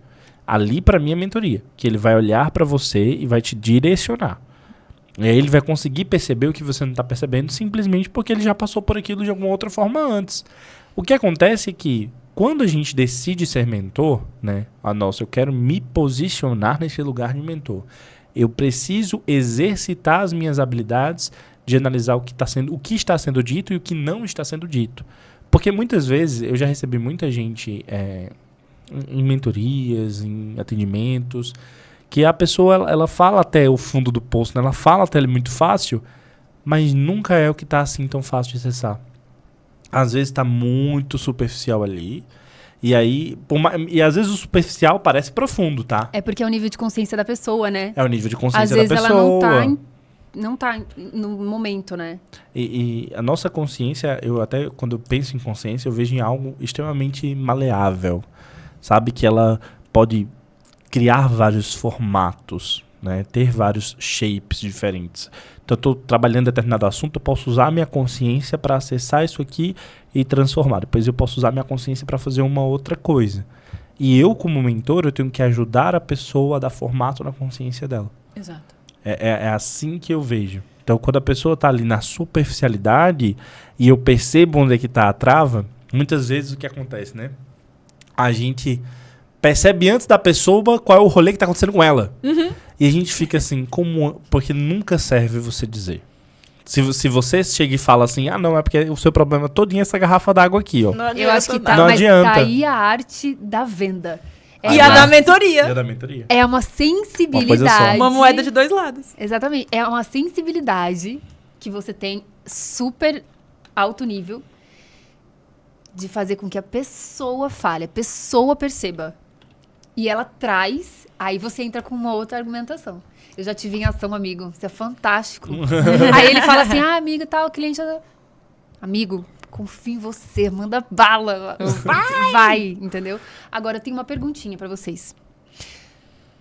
Ali, para mim, é mentoria. Que ele vai olhar para você e vai te direcionar. E aí ele vai conseguir perceber o que você não está percebendo simplesmente porque ele já passou por aquilo de alguma outra forma antes. O que acontece é que quando a gente decide ser mentor, né? Eu quero me posicionar nesse lugar de mentor. Eu preciso exercitar as minhas habilidades de analisar o que está sendo dito e o que não está sendo dito. Porque muitas vezes eu já recebi muita gente em mentorias, em atendimentos, que a pessoa ela fala até o fundo do poço, né? Ela fala até ele muito fácil, mas nunca é o que está assim tão fácil de acessar. Às vezes está muito superficial ali. E aí, e às vezes o superficial parece profundo, tá? É porque é o nível de consciência da pessoa, né? É o nível de consciência Às da vezes pessoa. ela não tá no momento, né? E a nossa consciência, quando eu penso em consciência, eu vejo em algo extremamente maleável. Sabe? Que ela pode criar vários formatos, né? Ter vários shapes diferentes. Então, eu estou trabalhando determinado assunto, eu posso usar a minha consciência para acessar isso aqui e transformar. Depois eu posso usar a minha consciência para fazer uma outra coisa. E eu, como mentor, eu tenho que ajudar a pessoa a dar formato na consciência dela. Exato. É assim que eu vejo. Então, quando a pessoa está ali na superficialidade e eu percebo onde é que está a trava, muitas vezes o que acontece, né? A gente percebe antes da pessoa qual é o rolê que está acontecendo com ela. Uhum. E a gente fica assim, porque nunca serve você dizer. Se você chega e fala assim, não, é porque o seu problema todinho é essa garrafa d'água aqui, ó. Eu acho que Não mas adianta. tá aí a arte da venda. E a da mentoria. E a da mentoria. É uma Uma coisa sensibilidade. só. Uma moeda de dois lados. Exatamente. É uma sensibilidade que você tem super alto nível de fazer com que a pessoa fale, a pessoa perceba. E ela traz, aí você entra com uma outra argumentação. Eu já tive em ação, amigo. Isso é fantástico. Aí ele fala assim, amigo, tal, o cliente... Amigo, confio em você, manda bala. Vai, entendeu? Agora, eu tenho uma perguntinha pra vocês.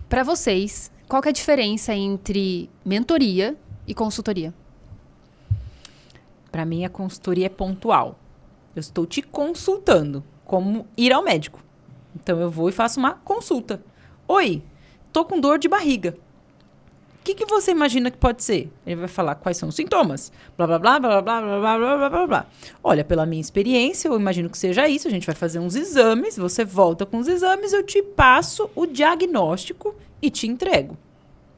Pra vocês, qual que é a diferença entre mentoria e consultoria? Pra mim, a consultoria é pontual. Eu estou te consultando, como ir ao médico. Então, eu vou e faço uma consulta. Oi, tô com dor de barriga. O que você imagina que pode ser? Ele vai falar quais são os sintomas. Blá, blá, blá, blá, blá, blá, blá, blá, blá, blá, blá. Olha, pela minha experiência, eu imagino que seja isso. A gente vai fazer uns exames, você volta com os exames, eu te passo o diagnóstico e te entrego.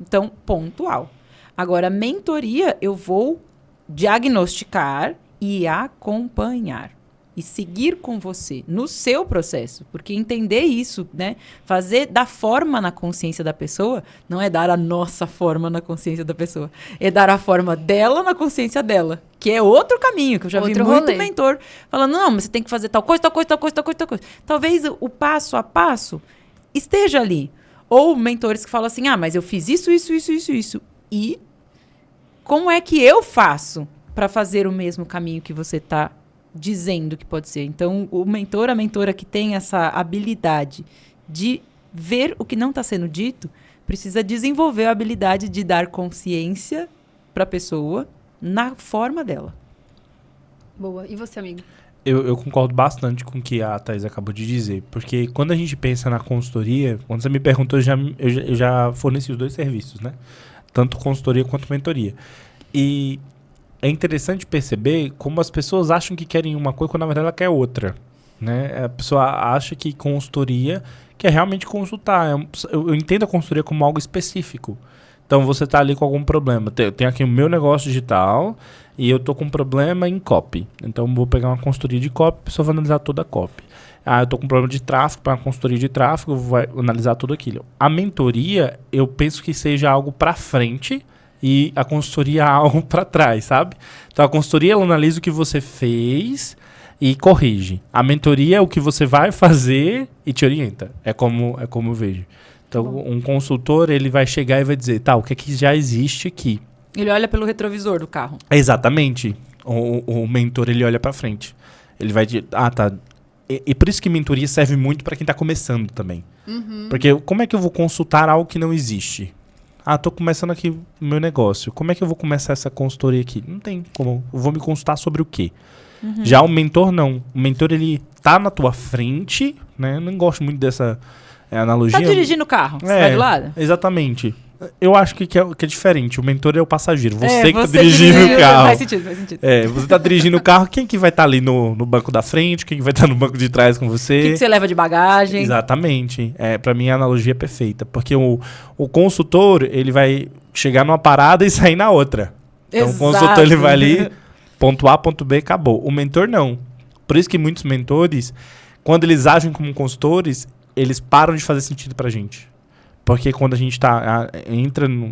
Então, pontual. Agora, mentoria, eu vou diagnosticar e acompanhar. E seguir com você no seu processo. Porque entender isso, né? Fazer dar forma na consciência da pessoa, não é dar a nossa forma na consciência da pessoa. É dar a forma dela na consciência dela. Que é outro caminho, que eu já vi muito mentor falando, não, mas você tem que fazer tal coisa, tal coisa, tal coisa, tal coisa, tal coisa. Talvez o passo a passo esteja ali. Ou mentores que falam assim, mas eu fiz isso, isso, isso, isso, isso. E como é que eu faço para fazer o mesmo caminho que você está dizendo que pode ser? Então, o mentor, a mentora que tem essa habilidade de ver o que não está sendo dito, precisa desenvolver a habilidade de dar consciência para a pessoa na forma dela. Boa. E você, amigo? Eu concordo bastante com o que a Thaís acabou de dizer. Porque quando a gente pensa na consultoria, quando você me perguntou, eu já forneci os dois serviços, né? Tanto consultoria quanto mentoria. E é interessante perceber como as pessoas acham que querem uma coisa quando na verdade ela quer outra, né? A pessoa acha que consultoria quer realmente consultar. Eu entendo a consultoria como algo específico. Então você está ali com algum problema. Eu tenho aqui o meu negócio digital e eu estou com um problema em copy. Então eu vou pegar uma consultoria de copy, a pessoa vai analisar toda a copy. Eu estou com um problema de tráfego, para uma consultoria de tráfego, vai analisar tudo aquilo. A mentoria, eu penso que seja algo para frente e a consultoria é algo para trás, sabe? Então a consultoria ela analisa o que você fez e corrige. A mentoria é o que você vai fazer e te orienta. É como eu vejo. Então um consultor ele vai chegar e vai dizer, o que é que já existe aqui? Ele olha pelo retrovisor do carro. Exatamente. O mentor ele olha para frente. Ele vai dizer, E por isso que mentoria serve muito para quem está começando também. Uhum. Porque como é que eu vou consultar algo que não existe? Tô começando aqui o meu negócio. Como é que eu vou começar essa consultoria aqui? Não tem como. Eu vou me consultar sobre o quê? Uhum. Já o mentor, não. O mentor, ele tá na tua frente, né? Eu não gosto muito dessa analogia. Tá dirigindo o carro, você vai do lado? Exatamente. Eu acho que é diferente. O mentor é o passageiro. Você que tá dirigindo o carro. Faz sentido. Você tá dirigindo o carro. Quem que vai estar ali no banco da frente? Quem que vai estar no banco de trás com você? O que você leva de bagagem? Exatamente. Pra mim, a analogia é perfeita. Porque o consultor, ele vai chegar numa parada e sair na outra. Então, o consultor, ele vai ali, ponto A, ponto B, acabou. O mentor, não. Por isso que muitos mentores, quando eles agem como consultores, eles param de fazer sentido pra gente. Porque quando a gente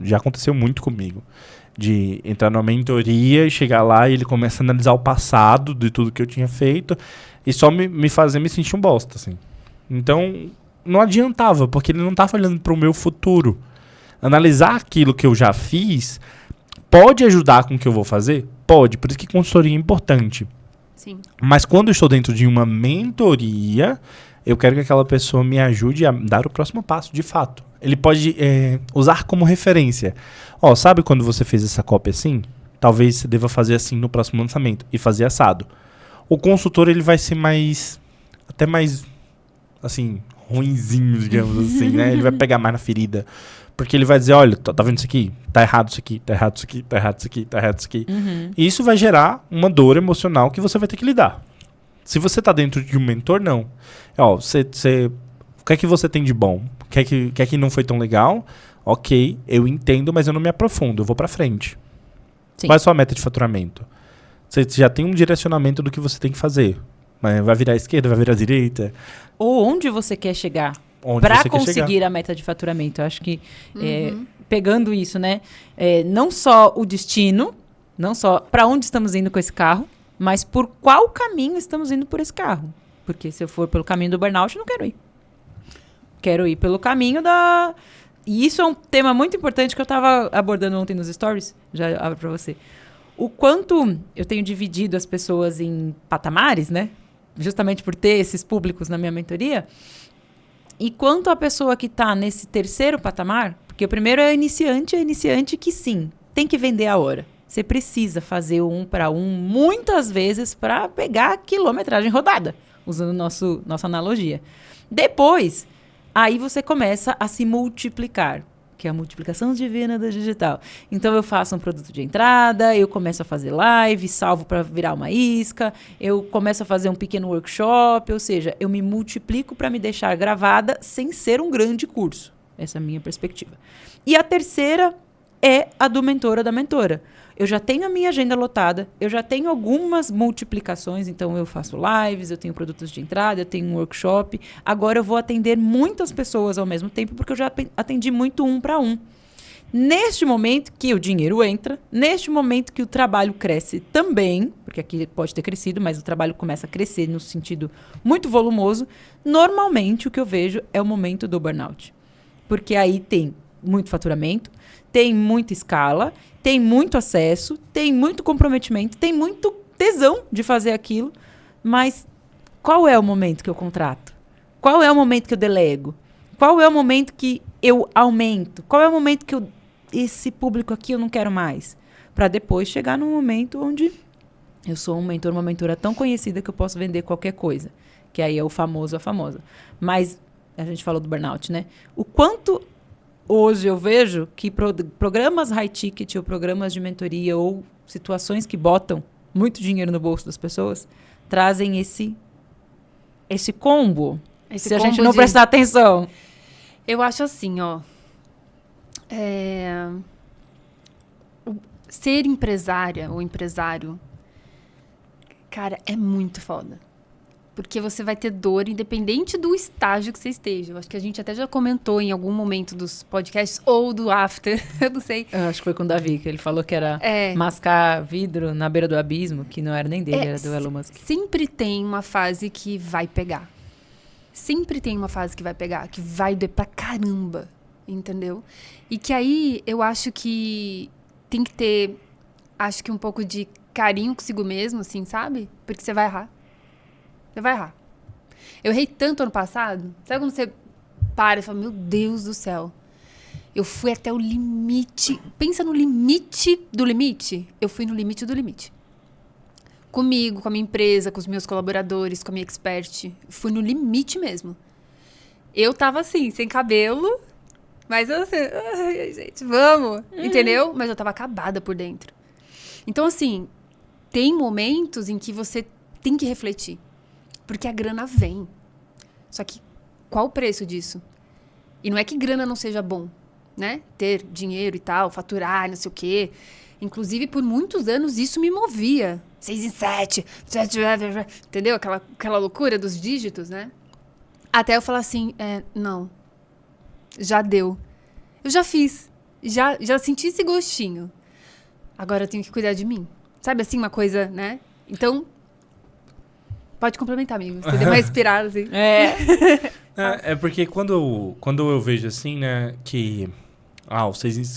já aconteceu muito comigo, de entrar numa mentoria e chegar lá e ele começa a analisar o passado de tudo que eu tinha feito e só me fazer me sentir um bosta, assim. Então, não adiantava, porque ele não estava olhando para o meu futuro. Analisar aquilo que eu já fiz pode ajudar com o que eu vou fazer? Pode, por isso que consultoria é importante. Sim. Mas quando eu estou dentro de uma mentoria, eu quero que aquela pessoa me ajude a dar o próximo passo, de fato. Ele pode usar como referência. Ó, sabe quando você fez essa cópia assim? Talvez você deva fazer assim no próximo lançamento e fazer assado. O consultor, ele vai ser até mais, assim, ruinzinho, digamos assim, né? Ele vai pegar mais na ferida. Porque ele vai dizer, olha, tá vendo isso aqui? Tá errado isso aqui, tá errado isso aqui, tá errado isso aqui, tá errado isso aqui. E isso vai gerar uma dor emocional que você vai ter que lidar. Se você tá dentro de um mentor, não. Ó, o que é que você tem de bom? O que é que não foi tão legal? Ok, eu entendo, mas eu não me aprofundo, eu vou pra frente. Sim. Qual é a sua meta de faturamento? Você já tem um direcionamento do que você tem que fazer. Mas vai virar à esquerda, vai virar à direita? Ou onde você quer chegar Onde para você quer conseguir chegar. a meta de faturamento. Eu acho que, pegando isso, né? Não só o destino, não só para onde estamos indo com esse carro, mas por qual caminho estamos indo por esse carro. Porque se eu for pelo caminho do burnout, eu não quero ir. Quero ir pelo caminho da... E isso é um tema muito importante que eu estava abordando ontem nos stories. Já abro para você. O quanto eu tenho dividido as pessoas em patamares, né? Justamente por ter esses públicos na minha mentoria. E quanto a pessoa que está nesse terceiro patamar, porque o primeiro é iniciante que sim, tem que vender a hora. Você precisa fazer o 1 para 1 muitas vezes para pegar a quilometragem rodada, usando nossa analogia. Depois, aí você começa a se multiplicar, que é a multiplicação divina do digital. Então, eu faço um produto de entrada, eu começo a fazer live, salvo para virar uma isca, eu começo a fazer um pequeno workshop, ou seja, eu me multiplico para me deixar gravada sem ser um grande curso. Essa é a minha perspectiva. E a terceira é a do mentor ou da mentora. Eu já tenho a minha agenda lotada, eu já tenho algumas multiplicações, então eu faço lives, eu tenho produtos de entrada, eu tenho um workshop. Agora eu vou atender muitas pessoas ao mesmo tempo, porque eu já atendi muito 1 para 1. Neste momento que o dinheiro entra, neste momento que o trabalho cresce também, porque aqui pode ter crescido, mas o trabalho começa a crescer no sentido muito volumoso, normalmente o que eu vejo é o momento do burnout. Porque aí tem muito faturamento, tem muita escala, tem muito acesso, tem muito comprometimento, tem muito tesão de fazer aquilo, mas qual é o momento que eu contrato? Qual é o momento que eu delego? Qual é o momento que eu aumento? Qual é o momento que esse público aqui eu não quero mais? Para depois chegar num momento onde eu sou um mentor, uma mentora tão conhecida que eu posso vender qualquer coisa, que aí é o famoso, a famosa. Mas a gente falou do burnout, né? O quanto hoje eu vejo que programas high ticket ou programas de mentoria ou situações que botam muito dinheiro no bolso das pessoas trazem esse combo. Se a gente não prestar atenção. Eu acho assim, ó. Ser empresária ou empresário, cara, é muito foda. Porque você vai ter dor independente do estágio que você esteja. Eu acho que a gente até já comentou em algum momento dos podcasts ou do after, eu não sei. Eu acho que foi com o Davi, que ele falou que era mascar vidro na beira do abismo, que não era nem dele, era do Elon Musk. Sempre tem uma fase que vai pegar. Sempre tem uma fase que vai pegar, que vai doer pra caramba, entendeu? E que aí eu acho que tem que ter, acho que um pouco de carinho consigo mesmo, assim, sabe? Porque você vai errar. Você vai errar. Eu errei tanto ano passado. Sabe quando você para e fala, meu Deus do céu. Eu fui até o limite. Pensa no limite do limite. Eu fui no limite do limite. Comigo, com a minha empresa, com os meus colaboradores, com a minha expert. Fui no limite mesmo. Eu tava assim, sem cabelo. Mas eu assim, ai, gente, vamos. Entendeu? Mas eu tava acabada por dentro. Então, assim, tem momentos em que você tem que refletir. Porque a grana vem. Só que qual o preço disso? E não é que grana não seja bom, né? Ter dinheiro e tal, faturar, não sei o quê. Inclusive, por muitos anos, isso me movia. 6 em 7. Entendeu? Aquela loucura dos dígitos, né? Até eu falar assim, não. Já deu. Eu já fiz. Já senti esse gostinho. Agora eu tenho que cuidar de mim. Sabe assim, uma coisa, né? Então... Pode complementar, amigo. Você deu uma respirada, assim. É porque quando eu vejo assim, né, que...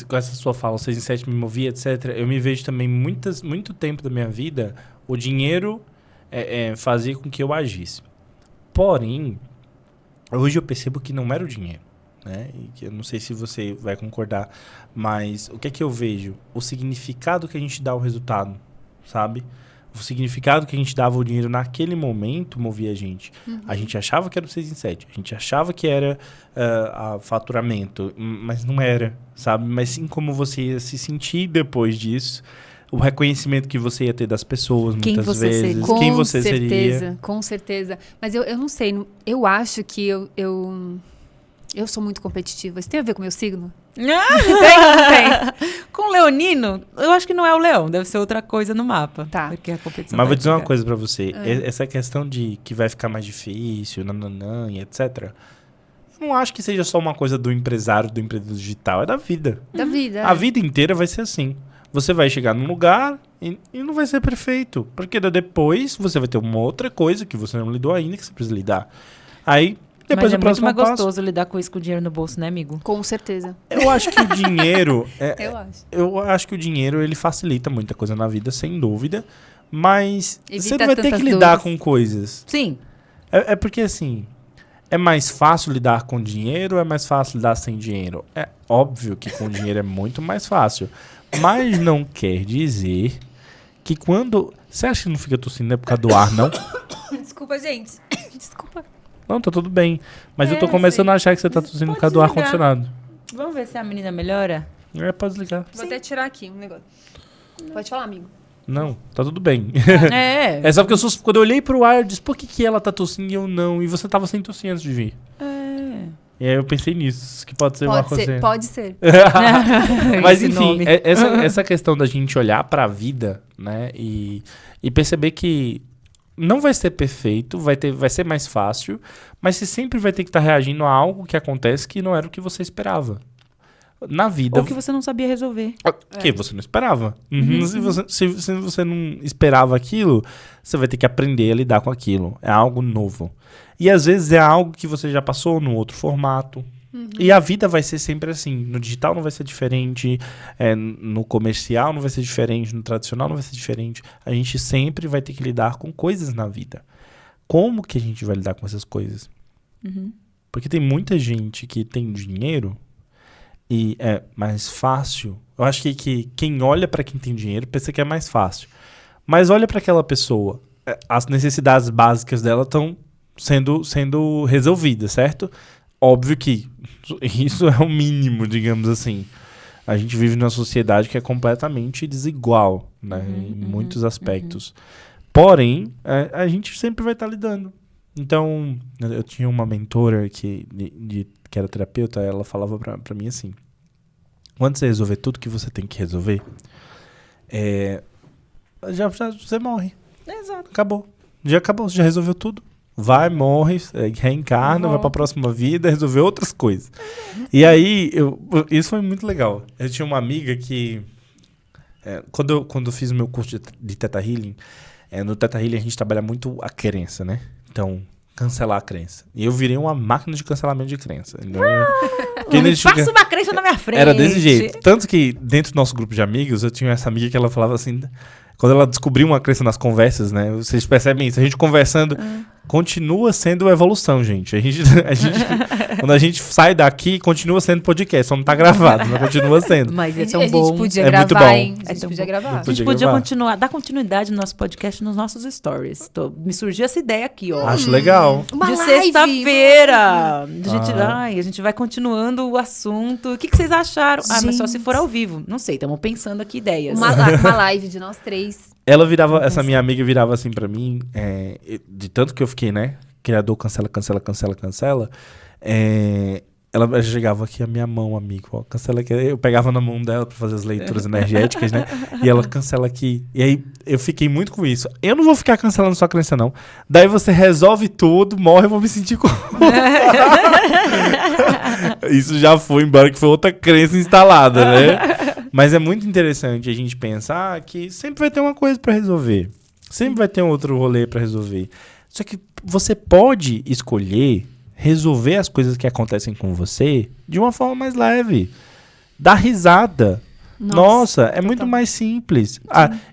com essa sua fala, o 6 em 7 me movia, etc. Eu me vejo também muito tempo da minha vida, o dinheiro fazia com que eu agisse. Porém, hoje eu percebo que não era o dinheiro, né? E que eu não sei se você vai concordar, mas o que é que eu vejo? O significado que a gente dá ao resultado, sabe? O significado que a gente dava ao dinheiro naquele momento movia a gente. A gente achava que era o 6 em 7. A gente achava que era faturamento, mas não era, sabe? Mas sim como você ia se sentir depois disso. O reconhecimento que você ia ter das pessoas, muitas vezes. Quem você seria. Com certeza. Mas eu não sei. Eu acho que eu sou muito competitiva. Isso tem a ver com o meu signo? Tem. Com o leonino, eu acho que não é o leão. Deve ser outra coisa no mapa. Tá. Porque a competição Mas vou dizer uma coisa pra você. Essa questão de que vai ficar mais difícil, nananã, e etc. Eu não acho que seja só uma coisa do empresário, do empreendedor digital. É da vida. Da vida. A vida inteira vai ser assim. Você vai chegar num lugar e não vai ser perfeito. Porque depois você vai ter uma outra coisa que você não lidou ainda, que você precisa lidar. Aí, depois Mas é o próximo muito mais passo... gostoso lidar com isso com o dinheiro no bolso, né, amigo? Com certeza. Eu acho que o dinheiro... Eu acho. Que o dinheiro, ele facilita muita coisa na vida, sem dúvida. Mas Evita você não vai ter que tantas lidar dores. com coisas. Sim. É porque, assim... É mais fácil lidar com dinheiro ou é mais fácil lidar sem dinheiro? É óbvio que com dinheiro é muito mais fácil. Mas não quer dizer que quando... Você acha que não fica tossindo, né? Por causa do ar, não? Desculpa, gente. Desculpa. Não, tá tudo bem. Mas eu tô começando a achar que você tá tossindo por causa do ar-condicionado. Vamos ver se a menina melhora? Pode desligar. Vou até tirar aqui um negócio. Pode falar, amigo. Não, tá tudo bem. É. É só porque quando eu olhei pro ar, eu disse, por que ela tá tossindo e eu não? E você tava sem tossir antes de vir. E aí eu pensei nisso, que pode ser uma coisa... Pode ser. Mas Esse enfim, nome. essa questão da gente olhar pra vida, né? E perceber que não vai ser perfeito, vai ser mais fácil, mas você sempre vai ter que estar reagindo a algo que acontece que não era o que você esperava. Na vida... Ou que você não sabia resolver. Que você não esperava. Se você não esperava aquilo, você vai ter que aprender a lidar com aquilo. É algo novo. E às vezes é algo que você já passou num outro formato. E a vida vai ser sempre assim. No digital não vai ser diferente. No comercial não vai ser diferente. No tradicional não vai ser diferente. A gente sempre vai ter que lidar com coisas na vida. Como que a gente vai lidar com essas coisas? Porque tem muita gente que tem dinheiro... E é mais fácil. Eu acho que quem olha para quem tem dinheiro pensa que é mais fácil. Mas olha para aquela pessoa. As necessidades básicas dela estão sendo resolvidas, certo? Óbvio que isso é o mínimo, digamos assim. A gente vive numa sociedade que é completamente desigual, né, em muitos aspectos. Porém, a gente sempre vai estar lidando. Então, eu tinha uma mentora que era terapeuta, ela falava pra mim assim, quando você resolver tudo que você tem que resolver, já você morre. Exato. Acabou. Já acabou, você já resolveu tudo. Vai, morre, reencarna, vai pra próxima vida, resolver outras coisas. E aí, isso foi muito legal. Eu tinha uma amiga que, quando eu fiz o meu curso de Theta Healing, no Theta Healing a gente trabalha muito a crença, né? Então, cancelar a crença. E eu virei uma máquina de cancelamento de crença. Passa uma crença na minha frente. Era desse jeito. Tanto que dentro do nosso grupo de amigos, eu tinha essa amiga que ela falava assim... Quando ela descobriu uma crença nas conversas, né? Vocês percebem isso. A gente conversando... Continua sendo evolução, gente. Quando a gente sai daqui, continua sendo podcast. Só não tá gravado, mas continua sendo. Mas é tão A gente bom. podia É muito gravar, bom. hein? A gente podia gravar. A gente podia continuar, dar continuidade no nosso podcast nos nossos stories. Me surgiu essa ideia aqui, ó. Acho legal. Uma de live, sexta-feira. A gente vai continuando o assunto. O que vocês acharam? Mas só se for ao vivo. Não sei, estamos pensando aqui ideias. Uma live de nós três. Essa minha amiga virava assim pra mim, de tanto que eu fiquei, né? Criador cancela. Ela chegava aqui a minha mão, amigo. Ó, cancela aqui. Eu pegava na mão dela pra fazer as leituras energéticas, né? E ela cancela aqui. E aí eu fiquei muito com isso. Eu não vou ficar cancelando sua crença, não. Daí você resolve tudo, morre, eu vou me sentir com. Isso já foi embora, que foi outra crença instalada, né? Mas é muito interessante a gente pensar que sempre vai ter uma coisa pra resolver. Sempre vai ter um outro rolê pra resolver. Só que você pode escolher resolver as coisas que acontecem com você de uma forma mais leve. Dar risada. Nossa, é muito mais simples.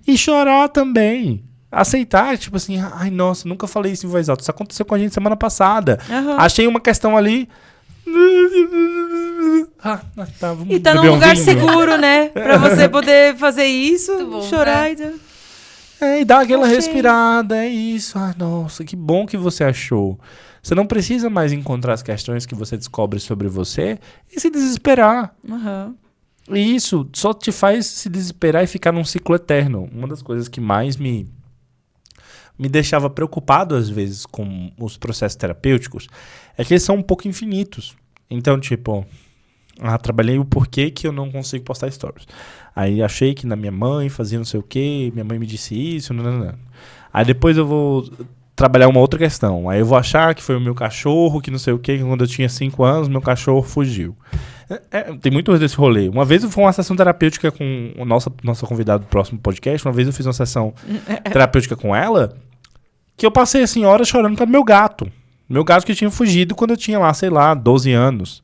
E chorar também. Aceitar, tipo assim, ai, nossa, nunca falei isso em voz alta. Isso aconteceu com a gente semana passada. Achei uma questão ali. E tá num lugar seguro, né? Pra você poder fazer isso, chorar e dar aquela respirada, é isso. Ai, nossa, que bom que você achou. Você não precisa mais encontrar as questões que você descobre sobre você e se desesperar. E isso só te faz se desesperar e ficar num ciclo eterno. Uma das coisas que mais me deixava preocupado, às vezes, com os processos terapêuticos, é que eles são um pouco infinitos. Então, tipo, trabalhei o porquê que eu não consigo postar stories. Aí achei que na minha mãe fazia não sei o quê, minha mãe me disse isso, não. Aí depois eu vou trabalhar uma outra questão. Aí eu vou achar que foi o meu cachorro, que não sei o quê, que quando eu tinha 5 anos, meu cachorro fugiu. Tem muito desse rolê. Uma vez foi uma sessão terapêutica com o nossa convidada do próximo podcast. Uma vez eu fiz uma sessão terapêutica com ela, que eu passei assim horas chorando por causa do meu gato. Meu gato que tinha fugido quando eu tinha lá, sei lá, 12 anos.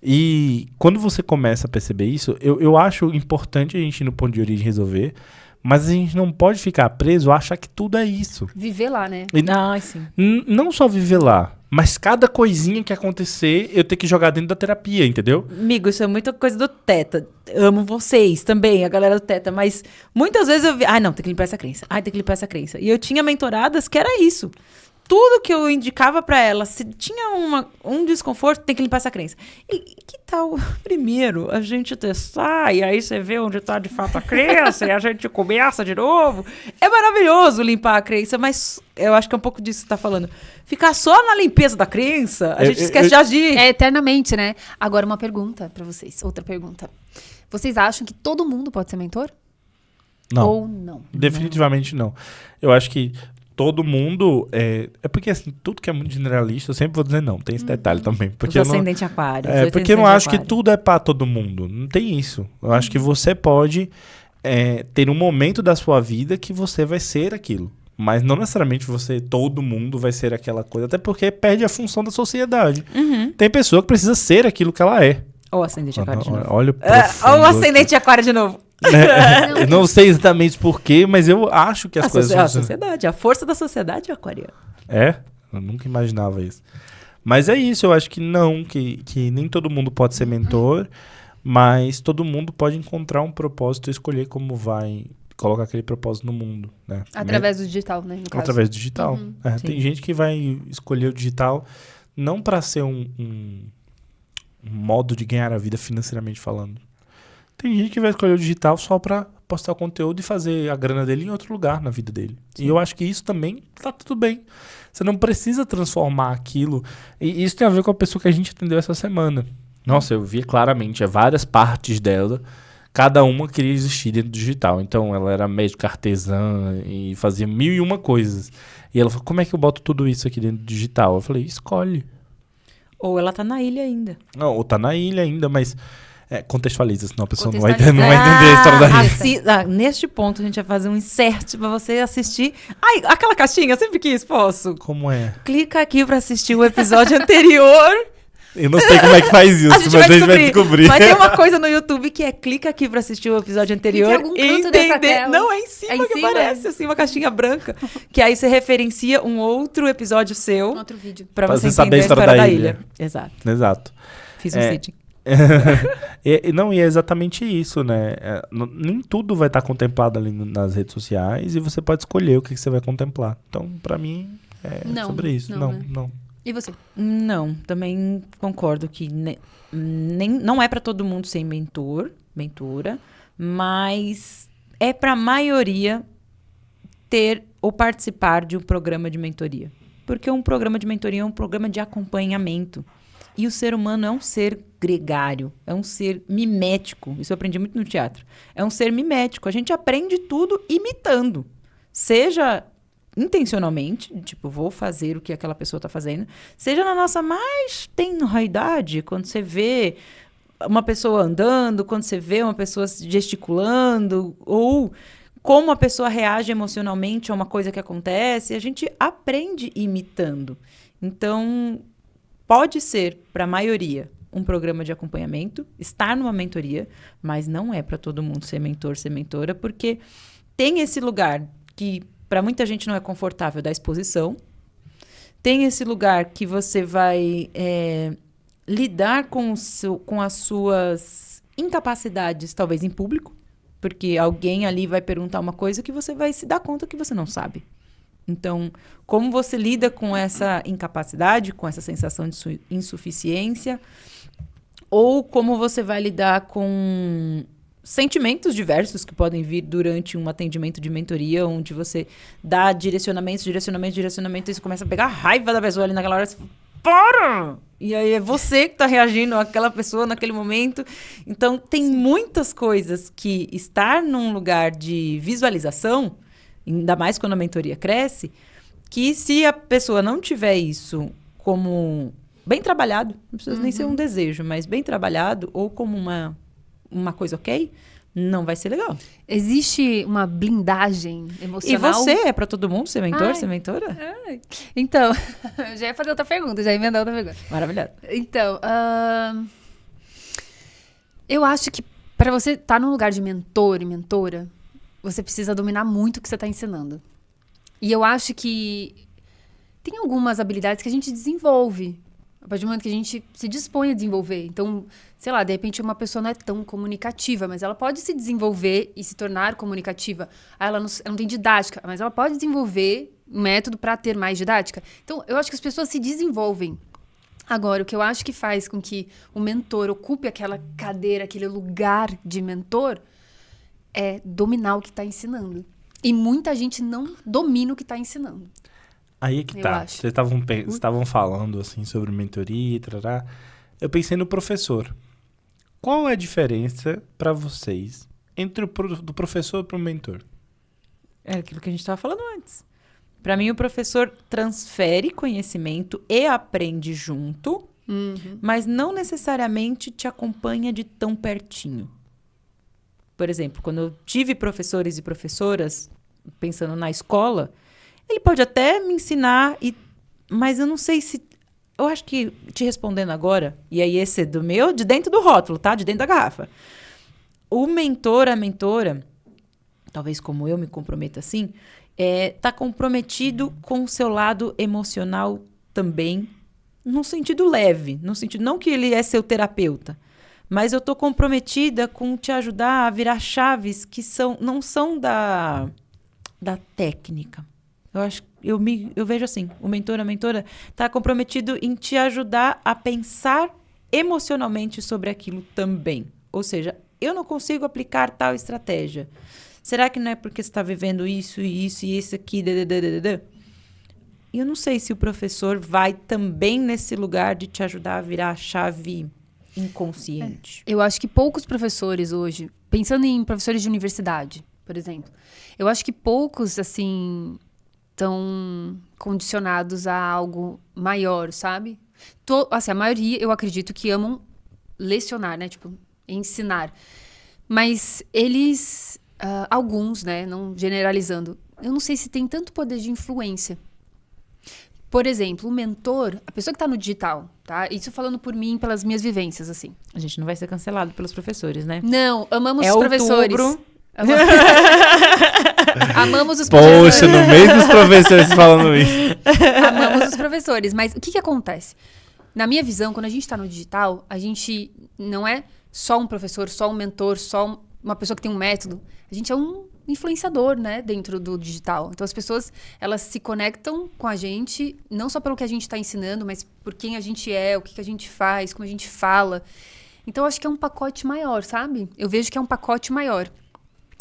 E quando você começa a perceber isso, eu acho importante a gente ir no ponto de origem resolver, mas a gente não pode ficar preso a achar que tudo é isso. Viver lá, né? Sim. Não só viver lá, mas cada coisinha que acontecer, eu ter que jogar dentro da terapia, entendeu? Amigo, isso é muita coisa do Teta. Amo vocês também, a galera do Teta, mas muitas vezes eu vi... não, tem que limpar essa crença. Tem que limpar essa crença. E eu tinha mentoradas que era isso. Tudo que eu indicava pra ela, se tinha um desconforto, tem que limpar essa crença. E que tal, primeiro, a gente testar, e aí você vê onde tá de fato a crença, e a gente começa de novo. É maravilhoso limpar a crença, mas eu acho que é um pouco disso que você tá falando. Ficar só na limpeza da crença, a gente esquece de agir. É eternamente, né? Agora uma pergunta pra vocês, outra pergunta. Vocês acham que todo mundo pode ser mentor? Não. Ou não? Definitivamente não. Eu acho que todo mundo... É porque, assim, tudo que é muito generalista, eu sempre vou dizer não. Tem esse detalhe também. Porque eu ascendente aquário. Porque eu não acho que tudo é para todo mundo. Não tem isso. Eu acho que você pode ter um momento da sua vida que você vai ser aquilo. Mas não necessariamente todo mundo vai ser aquela coisa. Até porque perde a função da sociedade. Tem pessoa que precisa ser aquilo que ela é. Ou ascendente aquário de novo. Olha ou ascendente aquário de novo. Eu não sei exatamente porquê, mas eu acho que as coisas... A sociedade, a força da sociedade é aquariana. Eu nunca imaginava isso. Mas é isso, eu acho que não, que nem todo mundo pode ser mentor, mas todo mundo pode encontrar um propósito e escolher como vai colocar aquele propósito no mundo, né? Através do digital, né, no caso. Através do digital. Tem gente que vai escolher o digital não para ser um modo de ganhar a vida financeiramente falando. Tem gente que vai escolher o digital só para postar o conteúdo e fazer a grana dele em outro lugar na vida dele. Sim. E eu acho que isso também tá tudo bem. Você não precisa transformar aquilo. E isso tem a ver com a pessoa que a gente atendeu essa semana. Nossa, eu vi claramente várias partes dela. Cada uma queria existir dentro do digital. Então, ela era médica artesã e fazia 1001 coisas. E ela falou, como é que eu boto tudo isso aqui dentro do digital? Eu falei, escolhe. Ou ela tá na ilha ainda. Não, ou tá na ilha ainda, mas... contextualiza, senão a pessoa não vai entender a história da ilha. Neste ponto, a gente vai fazer um insert pra você assistir. Aquela caixinha, eu sempre quis, posso? Como é? Clica aqui pra assistir o episódio anterior. Eu não sei como é que faz isso, mas a gente vai descobrir. Mas tem uma coisa no YouTube que é clica aqui pra assistir o episódio anterior e entender. Não, é em cima que aparece, assim, uma caixinha branca. Que aí você referencia um outro episódio seu. Outro vídeo. Pra você saber a história da ilha. Exato. Fiz um seeding. E é exatamente isso, né? Nem tudo vai estar contemplado ali nas redes sociais e você pode escolher o que você vai contemplar. Então, pra mim, sobre isso. Não. E você? Não, também concordo que não é para todo mundo ser mentora, mas é para a maioria ter ou participar de um programa de mentoria. Porque um programa de mentoria é um programa de acompanhamento. E o ser humano é um ser gregário, é um ser mimético. Isso eu aprendi muito no teatro. É um ser mimético. A gente aprende tudo imitando. Seja intencionalmente, tipo, vou fazer o que aquela pessoa está fazendo. Seja na nossa mais tenra idade, quando você vê uma pessoa andando, quando você vê uma pessoa gesticulando, ou como a pessoa reage emocionalmente a uma coisa que acontece, a gente aprende imitando. Então, pode ser, para a maioria, um programa de acompanhamento, estar numa mentoria, mas não é para todo mundo ser mentor, ser mentora, porque tem esse lugar que para muita gente não é confortável da exposição, tem esse lugar que você vai lidar com as suas incapacidades, talvez em público, porque alguém ali vai perguntar uma coisa que você vai se dar conta que você não sabe. Então, como você lida com essa incapacidade, com essa sensação de insuficiência, ou como você vai lidar com sentimentos diversos que podem vir durante um atendimento de mentoria, onde você dá direcionamento, e você começa a pegar a raiva da pessoa ali naquela hora, você fala, para! E aí é você que está reagindo àquela pessoa naquele momento. Então, tem muitas coisas que estar num lugar de visualização, ainda mais quando a mentoria cresce, que se a pessoa não tiver isso como bem trabalhado, não precisa nem ser um desejo, mas bem trabalhado, ou como uma coisa ok, não vai ser legal. Existe uma blindagem emocional? E você, é pra todo mundo ser mentor, ser mentora? Então, eu já ia fazer outra pergunta, já ia emendar outra pergunta. Maravilhoso. Então, eu acho que para você estar num lugar de mentor e mentora, você precisa dominar muito o que você está ensinando. E eu acho que tem algumas habilidades que a gente desenvolve a partir do momento que a gente se dispõe a desenvolver. Então, sei lá, de repente uma pessoa não é tão comunicativa, mas ela pode se desenvolver e se tornar comunicativa. Ela não tem didática, mas ela pode desenvolver um método para ter mais didática. Então, eu acho que as pessoas se desenvolvem. Agora, o que eu acho que faz com que o mentor ocupe aquela cadeira, aquele lugar de mentor, é dominar o que está ensinando. E muita gente não domina o que está ensinando. Aí é que tá. Vocês estavam falando assim sobre mentoria, tarará. Eu pensei no professor. Qual é a diferença para vocês entre do professor para o mentor? É aquilo que a gente estava falando antes. Para mim, o professor transfere conhecimento e aprende junto, mas não necessariamente te acompanha de tão pertinho. Por exemplo, quando eu tive professores e professoras, pensando na escola, ele pode até me ensinar, mas eu não sei se... Eu acho que, te respondendo agora, e aí esse é de dentro do rótulo, tá? De dentro da garrafa. O mentor, a mentora, talvez como eu me comprometo assim, tá comprometido com o seu lado emocional também, num sentido leve, no sentido não que ele é seu terapeuta, mas eu tô comprometida com te ajudar a virar chaves que não são da técnica. Eu acho, eu vejo assim, o mentor, a mentora está comprometido em te ajudar a pensar emocionalmente sobre aquilo também. Ou seja, eu não consigo aplicar tal estratégia. Será que não é porque você está vivendo isso e isso e isso aqui? E eu não sei se o professor vai também nesse lugar de te ajudar a virar a chave inconsciente. Eu acho que poucos professores hoje, pensando em professores de universidade, por exemplo, eu acho que poucos, assim... estão condicionados a algo maior, sabe? Assim, a maioria, eu acredito que amam lecionar, né? Tipo, ensinar. Mas eles, alguns, né? Não generalizando, eu não sei se tem tanto poder de influência. Por exemplo, o mentor, a pessoa que está no digital, tá? Isso falando por mim, pelas minhas vivências, assim. A gente não vai ser cancelado pelos professores, né? Não, amamos os professores. Amamos os professores. Poxa, no meio dos professores falando isso. Amamos os professores. Mas o que acontece? Na minha visão, quando a gente está no digital, a gente não é só um professor, só um mentor, só uma pessoa que tem um método. A gente é um influenciador, né, dentro do digital. Então, as pessoas, elas se conectam com a gente, não só pelo que a gente está ensinando, mas por quem a gente é, o que a gente faz, como a gente fala. Então, acho que é um pacote maior, sabe? Eu vejo que é um pacote maior.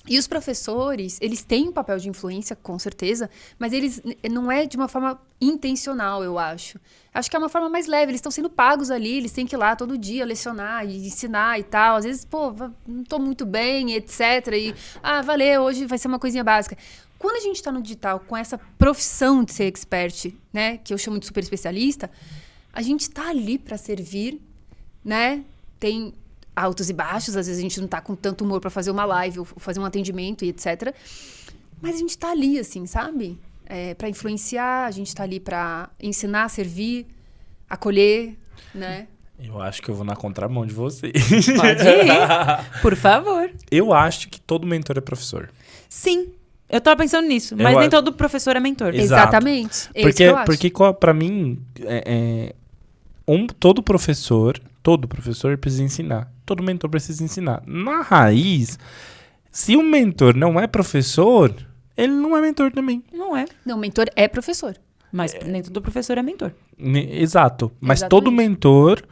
E os professores, eles têm um papel de influência, com certeza, mas eles não é de uma forma intencional, eu acho. Acho que é uma forma mais leve, eles estão sendo pagos ali, eles têm que ir lá todo dia lecionar e ensinar e tal. Às vezes, não estou muito bem, etc. E, valeu, hoje vai ser uma coisinha básica. Quando a gente está no digital com essa profissão de ser expert, né, que eu chamo de super especialista, a gente está ali para servir, né? Tem altos e baixos, às vezes a gente não tá com tanto humor pra fazer uma live ou fazer um atendimento e etc. Mas a gente tá ali, assim, sabe? Pra influenciar, a gente tá ali pra ensinar, servir, acolher, né? Eu acho que eu vou na contramão de você. Pode ir, por favor. Eu acho que todo mentor é professor. Sim, eu tava pensando nisso, mas nem todo professor é mentor. Exato. Exatamente. É isso que eu acho. Porque pra mim, todo professor precisa ensinar. Todo mentor precisa ensinar. Na raiz, se o mentor não é professor, ele não é mentor também. Não é. Não, mentor é professor. Mas nem todo professor é mentor. Exato. Mas Exatamente. todo mentor,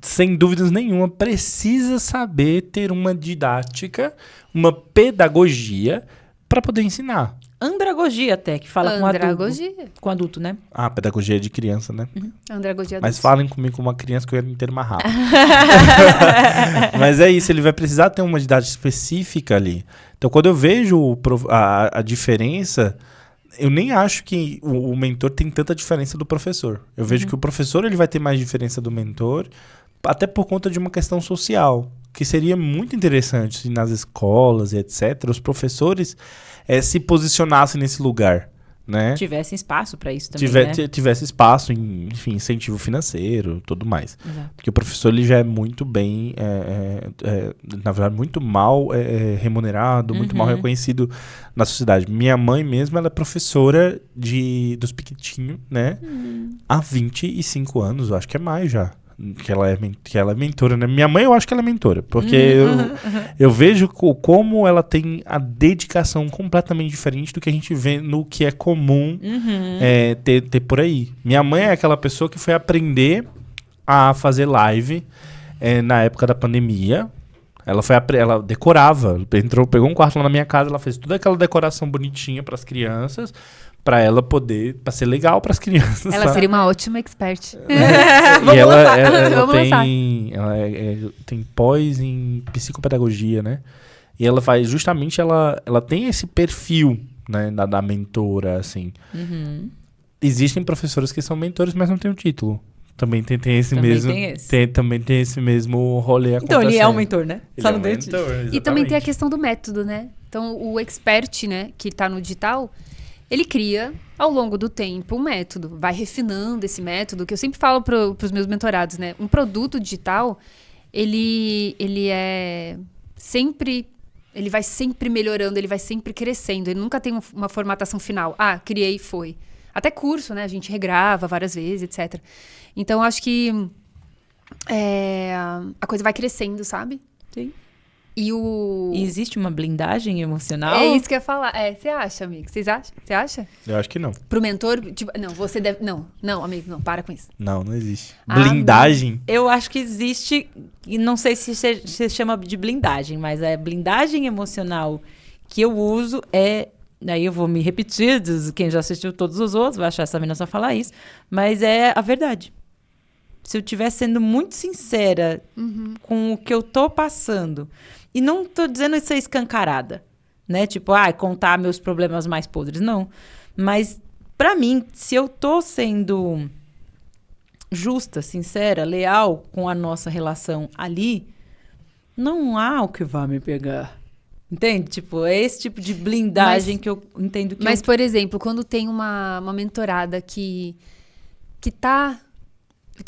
sem dúvidas nenhuma, precisa saber ter uma didática, uma pedagogia para poder ensinar. Andragogia até, que fala Andragogia. com adulto, né? Ah, pedagogia é de criança, né? Andragogia Mas adulta. falem comigo como uma criança que eu ia inteiro mais rápido. Mas é isso, ele vai precisar ter uma didática específica ali. Então, quando eu vejo a diferença, eu nem acho que o mentor tem tanta diferença do professor. Eu vejo que o professor ele vai ter mais diferença do mentor, até por conta de uma questão social, que seria muito interessante se nas escolas e etc., os professores se posicionassem nesse lugar, né? Tivesse espaço pra isso também, né? Tivesse espaço, enfim, incentivo financeiro, tudo mais. Exato. Porque o professor ele já é muito bem, na verdade, muito mal remunerado, muito mal reconhecido na sociedade. Minha mãe mesmo, ela é professora dos pequitinhos, né? Há 25 anos, eu acho que é mais já. Que ela é mentora, né? Minha mãe, eu acho que ela é mentora. Porque eu vejo como ela tem a dedicação completamente diferente do que a gente vê no que é comum ter por aí. Minha mãe é aquela pessoa que foi aprender a fazer live na época da pandemia. Ela decorava. Pegou um quarto lá na minha casa, ela fez toda aquela decoração bonitinha para as crianças, para ela poder, para ser legal para as crianças. Ela sabe? seria uma ótima expert. E ela Vamos lançar. tem pós em psicopedagogia, né? E ela faz, justamente, ela tem esse perfil, né, da mentora, assim. Existem professores que são mentores, mas não têm o título. Também tem esse Também mesmo. tem esse. Também tem esse mesmo rolê acontecendo. Então, ele é um mentor, né? Ele Só é não um tem o título. mentor, E também tem a exatamente. questão do método, né? Então, o expert, né, que tá no digital, ele cria, ao longo do tempo, um método. Vai refinando esse método, que eu sempre falo pros meus mentorados, né? Um produto digital, ele é sempre... Ele vai sempre melhorando, ele vai sempre crescendo. Ele nunca tem uma formatação final. Ah, criei e foi. Até curso, né? A gente regrava várias vezes, etc. Então, acho que a coisa vai crescendo, sabe? Sim. E E existe uma blindagem emocional? É isso que eu ia falar. Você acha, amigo? Vocês acham? Você acha? Eu acho que não. Pro mentor, tipo, não, você deve... Não, amigo, não, para com isso. Não existe. Ah, Blindagem. Eu acho que existe, e não sei se se chama de blindagem, mas a blindagem emocional que eu uso Daí eu vou me repetir, quem já assistiu todos os outros vai achar essa menina só falar isso, mas é a verdade. Se eu estiver sendo muito sincera com o que eu tô passando, e não tô dizendo isso escancarada, né? Tipo, contar meus problemas mais podres, não. Mas, pra mim, se eu tô sendo justa, sincera, leal com a nossa relação ali, não há o que vá me pegar. Entende? Tipo, é esse tipo de blindagem que eu entendo que Mas, por exemplo, quando tem uma mentorada que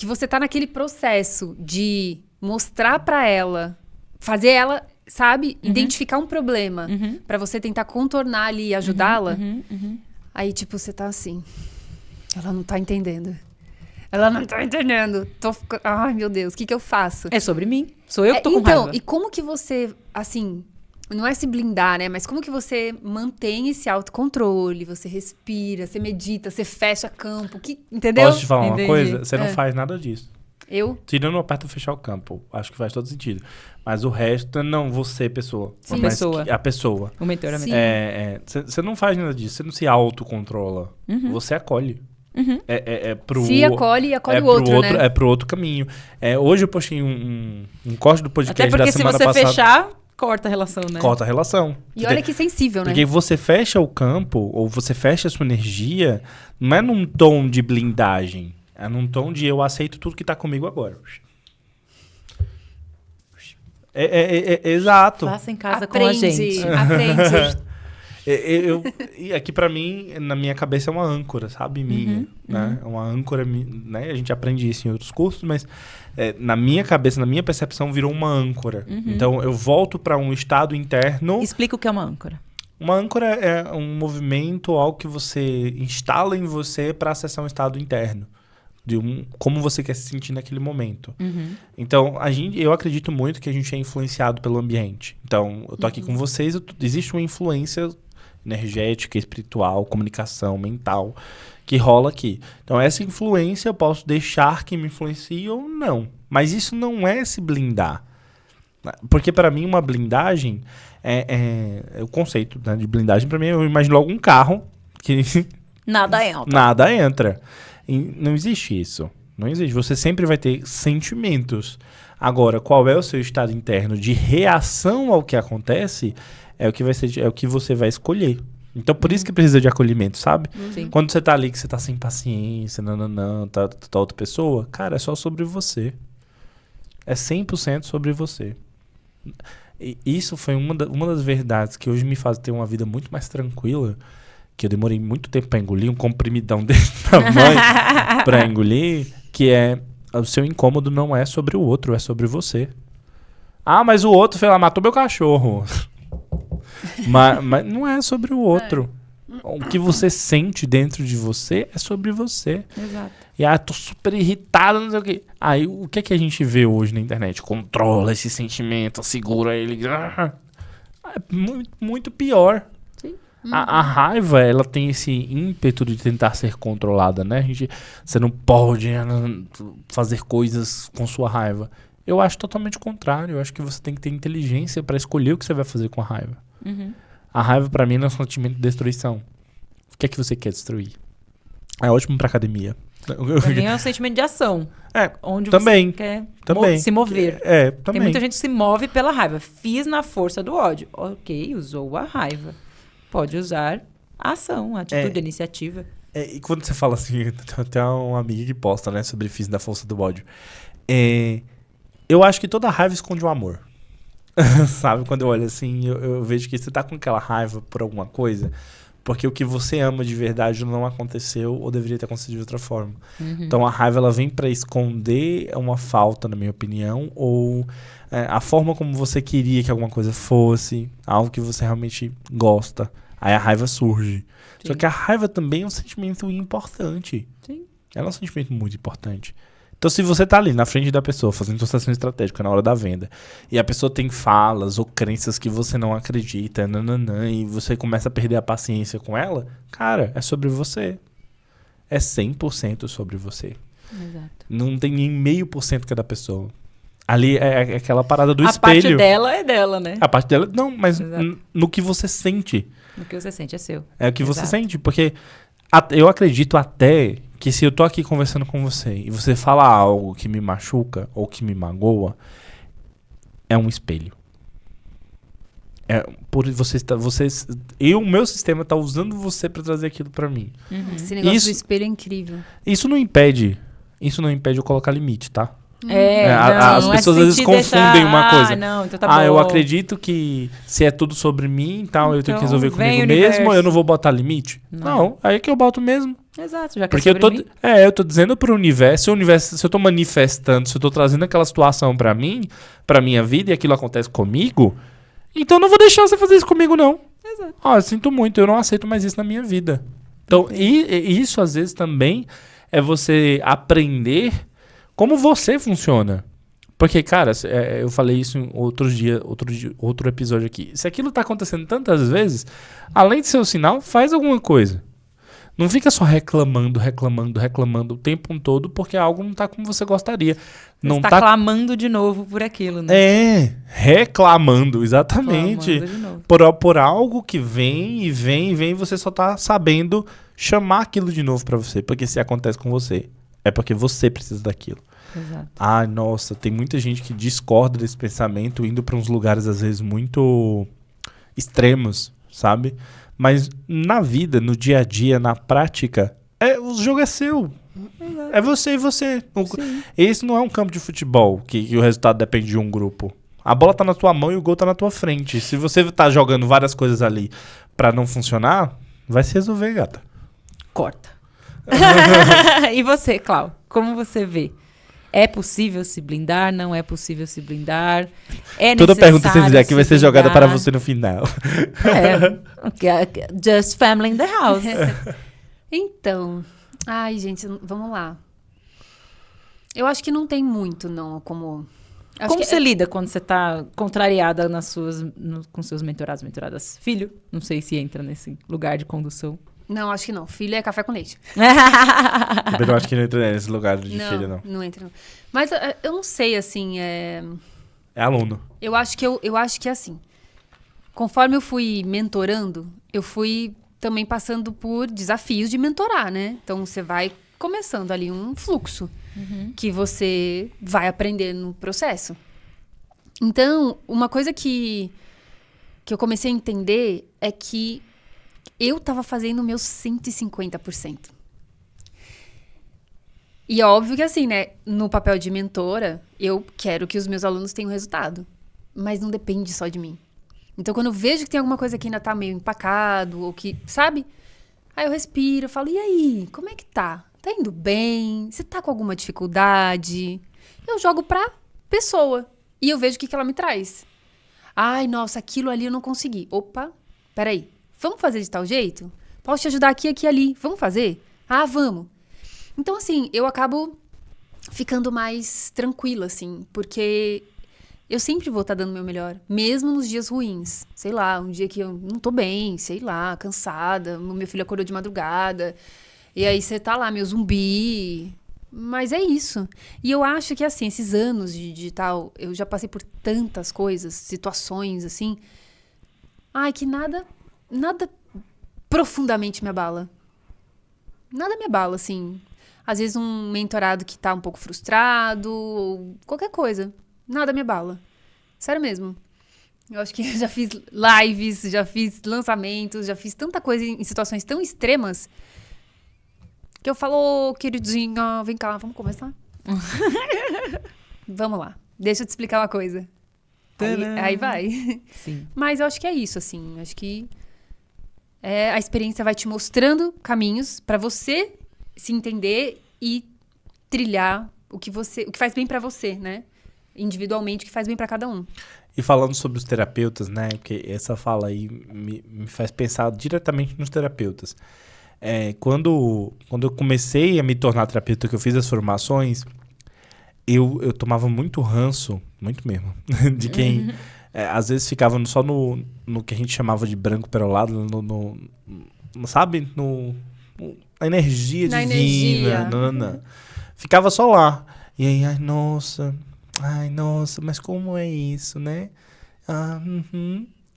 você tá naquele processo de mostrar pra ela, fazer ela, sabe, identificar um problema pra você tentar contornar ali e ajudá-la, aí, tipo, você tá assim, ela não tá entendendo. Ela não tá entendendo. Ai, meu Deus, o que eu faço? é sobre mim. Sou eu que tô com Então, raiva. e como que você, assim, não é se blindar, né? Mas como que você mantém esse autocontrole? Você respira, você medita, você fecha campo, entendeu? Posso te falar uma Entendi. coisa? Você não faz nada disso. Eu? Tirando o aperto fechar o campo. Acho que faz todo sentido. Mas o resto, não você, pessoa. Sim. Mas Pessoa. a pessoa. O mentor, a Sim. mentor. Você não faz nada disso. Você não se autocontrola. Você acolhe. Se acolhe e acolhe o outro, né? É pro outro caminho. Hoje eu postei um corte do podcast Até porque da se semana você passada. fechar, corta a relação, né? Corta a relação. E olha que sensível, né? Porque você fecha o campo, ou você fecha a sua energia, não é num tom de blindagem. É num tom de eu aceito tudo que tá comigo agora. Exato. Faça em casa com a gente. Aprende. Aqui pra mim, na minha cabeça é uma âncora, sabe? Minha, né? É uma âncora, né? A gente aprende isso em outros cursos, mas na minha cabeça, na minha percepção, virou uma âncora. Então, eu volto pra um estado interno. Explica o que é uma âncora. Uma âncora é um movimento, algo que você instala em você pra acessar um estado interno. Como você quer se sentir naquele momento. Então, eu acredito muito que a gente é influenciado pelo ambiente. Então, eu tô aqui com vocês, existe uma influência energética, espiritual, comunicação, mental, que rola aqui. Então, essa influência eu posso deixar que me influencie ou não. Mas isso não é se blindar. Porque, para mim, uma blindagem o conceito, né, de blindagem, para mim, eu imagino logo um carro que nada entra. Não existe isso. Não existe. Você sempre vai ter sentimentos. Agora, qual é o seu estado interno de reação ao que acontece é o que vai ser, é o que você vai escolher. Então, por isso que precisa de acolhimento, sabe? Sim. Quando você tá ali, que você tá sem paciência, tá outra pessoa, cara, é só sobre você. É 100% sobre você. E isso foi uma das verdades que hoje me faz ter uma vida muito mais tranquila, que eu demorei muito tempo pra engolir, um comprimidão desse tamanho pra engolir, que é o seu incômodo não é sobre o outro, é sobre você. Ah, mas o outro, sei lá, matou meu cachorro. mas não é sobre o outro. O que você sente dentro de você é sobre você. Exato. E tô super irritado, não sei o quê. Aí o que é que a gente vê hoje na internet? Controla esse sentimento, segura ele. É muito, muito pior. Sim. A raiva, ela tem esse ímpeto de tentar ser controlada, né? Você não pode fazer coisas com sua raiva. Eu acho totalmente o contrário. Eu acho que você tem que ter inteligência para escolher o que você vai fazer com a raiva. A raiva, pra mim, não é um sentimento de destruição. O que é que você quer destruir? É ótimo pra academia. Pra mim é um sentimento de ação. Onde também, você quer também. se mover. Também. Tem muita gente que se move pela raiva. Fiz na força do ódio. Ok, usou a raiva. Pode usar a ação, a atitude, a iniciativa. E quando você fala assim, tem até uma amiga que posta, né, sobre fiz na força do ódio. Eu acho que toda raiva esconde o amor. Sabe? Quando eu olho assim, eu vejo que você tá com aquela raiva por alguma coisa, porque o que você ama de verdade não aconteceu ou deveria ter acontecido de outra forma. Então a raiva, ela vem pra esconder uma falta, na minha opinião, ou a forma como você queria que alguma coisa fosse, algo que você realmente gosta. Aí a raiva surge. Sim. Só que a raiva também é um sentimento importante. Sim. Ela é um sentimento muito importante. Então, se você tá ali na frente da pessoa, fazendo negociação estratégica na hora da venda, e a pessoa tem falas ou crenças que você não acredita, e você começa a perder a paciência com ela, cara, é sobre você. É 100% sobre você. Exato. Não tem nem 0,5% que é da pessoa. Ali é aquela parada do espelho. A parte dela é dela, né? A parte dela, não, mas no que você sente. No que você sente é seu. É o que você sente, porque eu acredito até que se eu tô aqui conversando com você e você fala algo que me machuca ou que me magoa, é um espelho. Por o meu sistema tá usando você para trazer aquilo para mim. Esse negócio do espelho é incrível. Isso não impede eu colocar limite, tá? As pessoas às vezes confundem uma coisa. Não, então tá bom. Eu acredito que se é tudo sobre mim e tal, eu tenho que resolver comigo universo. mesmo, eu não vou botar limite? Não, aí é que eu boto mesmo. Exato, já que porque eu tô dizendo pro universo, se eu tô manifestando, se eu tô trazendo aquela situação pra mim, pra minha vida, e aquilo acontece comigo, então eu não vou deixar você fazer isso comigo, não. Exato. Eu sinto muito, eu não aceito mais isso na minha vida. Então, e isso às vezes também é você aprender como você funciona. Porque, cara, eu falei isso em outro episódio aqui. Se aquilo tá acontecendo tantas vezes, além de ser um sinal, faz alguma coisa. Não fica só reclamando o tempo todo, porque algo não tá como você gostaria. Você tá clamando de novo por aquilo, né? Reclamando, exatamente. Reclamando de novo. Por algo que vem, e você só tá sabendo chamar aquilo de novo pra você. Porque se acontece com você, é porque você precisa daquilo. Exato. Nossa, tem muita gente que discorda desse pensamento, indo pra uns lugares, às vezes, muito extremos, sabe? Mas na vida, no dia a dia, na prática, o jogo é seu. Exato. É você e você. Esse não é um campo de futebol que o resultado depende de um grupo. A bola tá na tua mão e o gol tá na tua frente. Se você tá jogando várias coisas ali pra não funcionar, vai se resolver, gata. Corta. E você, Clau? Como você vê? É possível se blindar? Não é possível se blindar? É Toda pergunta que você fizer necessário aqui vai se ser jogada blindar? para você no final. Just family in the house. Então, ai, gente, vamos lá. Eu acho que não tem muito, não, como... Como você lida quando você tá contrariada com seus mentoradas? Filho? Não sei se entra nesse lugar de condução. Não, acho que não. Filho é café com leite. Eu não acho que não entra nesse lugar de filho, não. Não entra, não. Mas eu não sei, assim, É aluno. Eu acho que assim, conforme eu fui mentorando, eu fui também passando por desafios de mentorar, né? Então, você vai começando ali um fluxo que você vai aprender no processo. Então, uma coisa que eu comecei a entender é que eu estava fazendo o meu 150%. E é óbvio que assim, né? No papel de mentora, eu quero que os meus alunos tenham resultado. Mas não depende só de mim. Então, quando eu vejo que tem alguma coisa que ainda tá meio empacado, ou que, sabe? Aí eu respiro, eu falo, e aí? Como é que tá? Tá indo bem? Você tá com alguma dificuldade? Eu jogo pra pessoa. E eu vejo o que ela me traz. Ai, nossa, aquilo ali eu não consegui. Opa, peraí. Vamos fazer de tal jeito? Posso te ajudar aqui, aqui, ali. Vamos fazer? Ah, vamos. Então, assim, eu acabo ficando mais tranquila, assim, porque eu sempre vou estar dando o meu melhor, mesmo nos dias ruins. Sei lá, um dia que eu não tô bem, sei lá, cansada, meu filho acordou de madrugada, e aí você tá lá, meu zumbi. Mas é isso. E eu acho que, assim, esses anos de digital, eu já passei por tantas coisas, situações, assim, que nada profundamente me abala. Nada me abala, assim. Às vezes um mentorado que tá um pouco frustrado, ou qualquer coisa. Nada me abala. Sério mesmo. Eu acho que eu já fiz lives, já fiz lançamentos, já fiz tanta coisa em situações tão extremas que eu falo, queridinha, vem cá, vamos começar? Vamos lá. Deixa eu te explicar uma coisa. Aí vai. Sim. Mas eu acho que é isso, assim. Acho que a experiência vai te mostrando caminhos pra você se entender e trilhar o que faz bem pra você, né? Individualmente, o que faz bem pra cada um. E falando sobre os terapeutas, né? Porque essa fala aí me faz pensar diretamente nos terapeutas. Quando eu comecei a me tornar terapeuta, que eu fiz as formações, eu tomava muito ranço, muito mesmo, de quem às vezes ficava só no que a gente chamava de branco perolado, sabe? A energia Na divina. energia. Ficava só lá. E aí, ai, nossa, mas como é isso, né?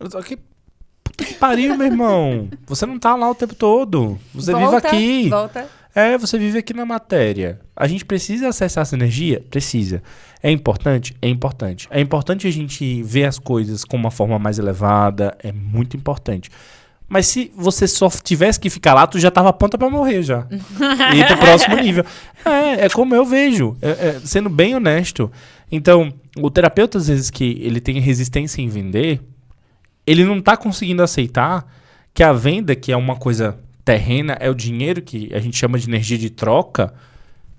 Só que, puta que pariu, meu irmão. Você não tá lá o tempo todo. Você vive aqui. Volta. Você vive aqui na matéria. A gente precisa acessar essa energia? Precisa. É importante? É importante. É importante a gente ver as coisas com uma forma mais elevada. É muito importante. Mas se você só tivesse que ficar lá, tu já tava pronta pra morrer já. E ir pro próximo nível. É como eu vejo. Sendo bem honesto. Então, o terapeuta, às vezes, que ele tem resistência em vender, ele não tá conseguindo aceitar que a venda, que é uma coisa terrena, é o dinheiro que a gente chama de energia de troca,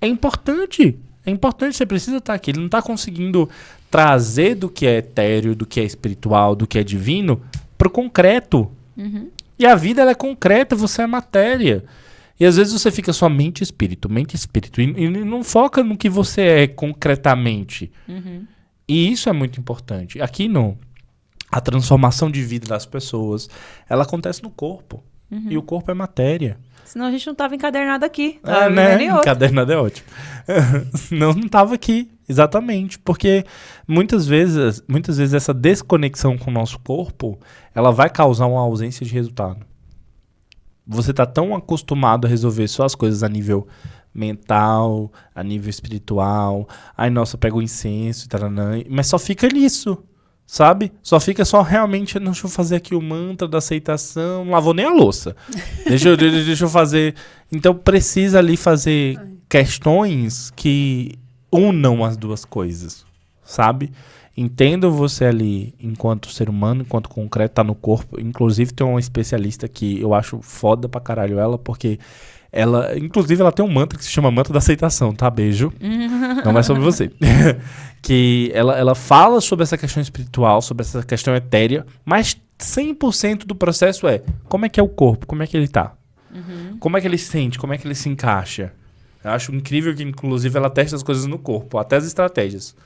é importante. É importante, você precisa estar aqui. Ele não tá conseguindo trazer do que é etéreo, do que é espiritual, do que é divino, pro concreto. Uhum. E a vida, ela é concreta, você é matéria. E às vezes você fica só mente e espírito, e não foca no que você é concretamente. Uhum. E isso é muito importante. Aqui não. A transformação de vida das pessoas, ela acontece no corpo. Uhum. E o corpo é matéria. Senão a gente não tava encadernado aqui. Né? Encadernado é ótimo. não tava aqui, exatamente. Porque muitas vezes essa desconexão com o nosso corpo, ela vai causar uma ausência de resultado. Você tá tão acostumado a resolver só as coisas a nível mental, a nível espiritual. Ai, nossa, pega o incenso, taranã, mas só fica nisso. Sabe? Só fica realmente, deixa eu fazer aqui o mantra da aceitação, não lavou nem a louça. Deixa eu fazer. Então precisa ali fazer questões que unam as duas coisas, sabe? entendo você ali enquanto ser humano, enquanto concreto, tá no corpo. Inclusive tem uma especialista que eu acho foda pra caralho ela, porque ela, inclusive ela tem um mantra que se chama mantra da aceitação, tá? Beijo. Não é sobre você. Que ela fala sobre essa questão espiritual, sobre essa questão etérea, mas 100% do processo é como é que é o corpo, como é que ele tá. Como é que ele sente, como é que ele se encaixa. Eu acho incrível que, inclusive, ela testa as coisas no corpo, até as estratégias.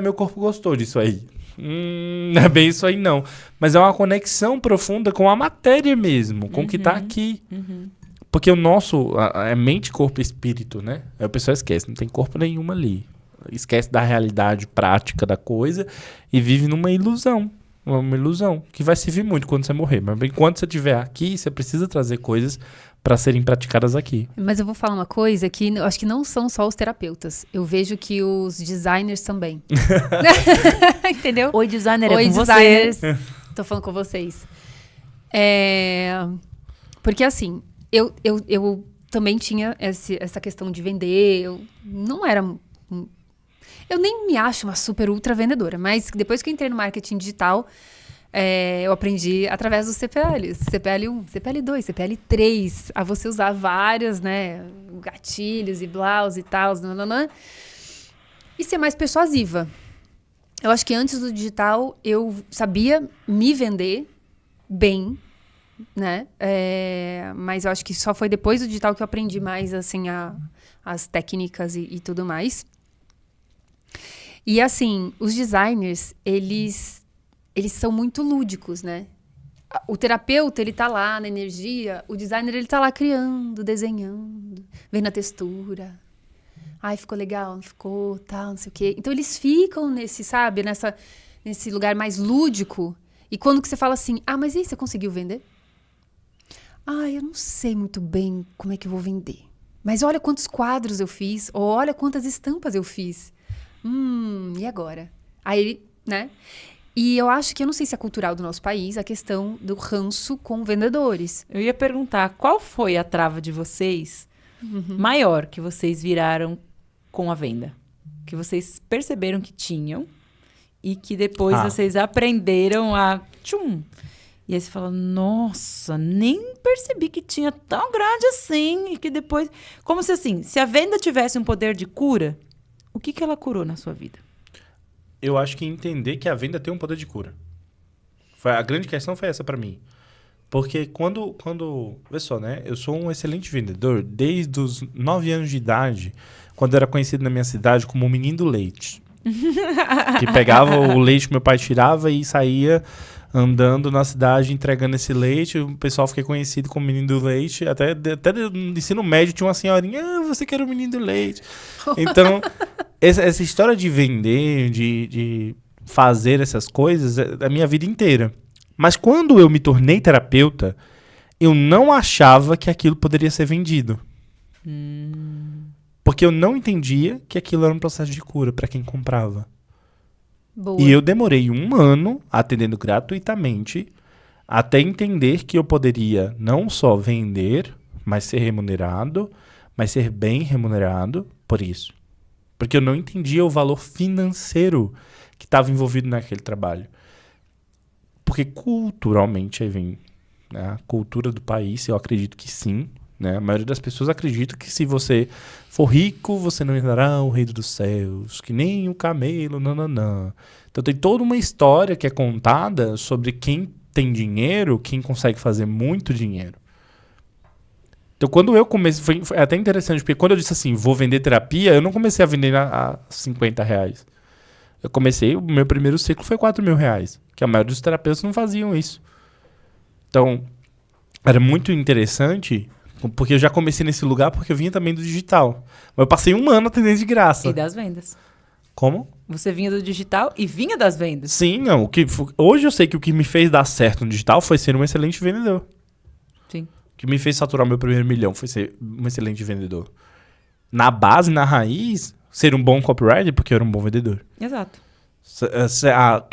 Meu corpo gostou disso aí. Não é bem isso aí, não. Mas é uma conexão profunda com a matéria mesmo, com o que tá aqui. Porque o nosso é mente, corpo e espírito, né? Aí o pessoal esquece, não tem corpo nenhum ali. Esquece da realidade prática da coisa e vive numa ilusão. Uma ilusão que vai servir muito quando você morrer. Mas enquanto você estiver aqui, você precisa trazer coisas para serem praticadas aqui. Mas eu vou falar uma coisa que eu acho que não são só os terapeutas. Eu vejo que os designers também. Entendeu? Oi, designer, Oi, é com designers. você. Tô falando com vocês. Porque assim, eu também tinha essa questão de vender. Eu não era... Eu nem me acho uma super ultra vendedora, mas depois que eu entrei no marketing digital, eu aprendi através dos CPLs. CPL1, CPL2, CPL3, a você usar vários, né, gatilhos e blaus e tal, e ser mais persuasiva. Eu acho que antes do digital eu sabia me vender bem, né? Mas eu acho que só foi depois do digital que eu aprendi mais assim as técnicas e tudo mais. E assim, os designers, eles são muito lúdicos, né? O terapeuta, ele tá lá na energia, o designer, ele tá lá criando, desenhando, vendo a textura. Ai, ficou legal, não ficou, tal, não sei o quê. Então, eles ficam nesse, sabe, nesse lugar mais lúdico. E quando que você fala assim, mas e aí, você conseguiu vender? Eu não sei muito bem como é que eu vou vender. Mas olha quantos quadros eu fiz, ou olha quantas estampas eu fiz. E agora? Aí, né? E eu acho que, eu não sei se é cultural do nosso país, a questão do ranço com vendedores. Eu ia perguntar, qual foi a trava de vocês maior que vocês viraram com a venda? Que vocês perceberam que tinham e que depois vocês aprenderam a... Tchum! E aí você fala, nossa, nem percebi que tinha tão grande assim. E que depois... Como se assim, se a venda tivesse um poder de cura... O que ela curou na sua vida? Eu acho que entender que a venda tem um poder de cura. A grande questão foi essa pra mim. Porque quando... Vê só, né? Eu sou um excelente vendedor desde os 9 anos de idade, quando eu era conhecido na minha cidade como o menino do leite. Que pegava o leite que meu pai tirava e saía andando na cidade entregando esse leite. O pessoal fiquei conhecido como menino do leite. Até no ensino médio tinha uma senhorinha, você que era o menino do leite. Então, essa história de vender, de fazer essas coisas, é a minha vida inteira. Mas quando eu me tornei terapeuta, eu não achava que aquilo poderia ser vendido. Porque eu não entendia que aquilo era um processo de cura para quem comprava. Boa. E eu demorei 1 ano atendendo gratuitamente até entender que eu poderia não só vender, mas ser remunerado, mas ser bem remunerado por isso. Porque eu não entendia o valor financeiro que estava envolvido naquele trabalho. Porque culturalmente, aí vem, né, a cultura do país, eu acredito que sim. Né? A maioria das pessoas acredita que se você for rico, você não entrará ao reino dos céus, que nem o camelo, nananã. Então tem toda uma história que é contada sobre quem tem dinheiro, quem consegue fazer muito dinheiro. Então quando eu comecei, foi até interessante, porque quando eu disse assim, vou vender terapia, eu não comecei a vender a R$50. Eu comecei, o meu primeiro ciclo foi R$4.000, que a maioria dos terapeutas não faziam isso. Então, era muito interessante... Porque eu já comecei nesse lugar porque eu vinha também do digital. Mas eu passei 1 ano atendendo de graça. E das vendas. Como? Você vinha do digital e vinha das vendas. Sim, não. Hoje eu sei que o que me fez dar certo no digital foi ser um excelente vendedor. Sim. O que me fez faturar meu primeiro milhão foi ser um excelente vendedor. Na base, na raiz, ser um bom copywriter porque eu era um bom vendedor. Exato.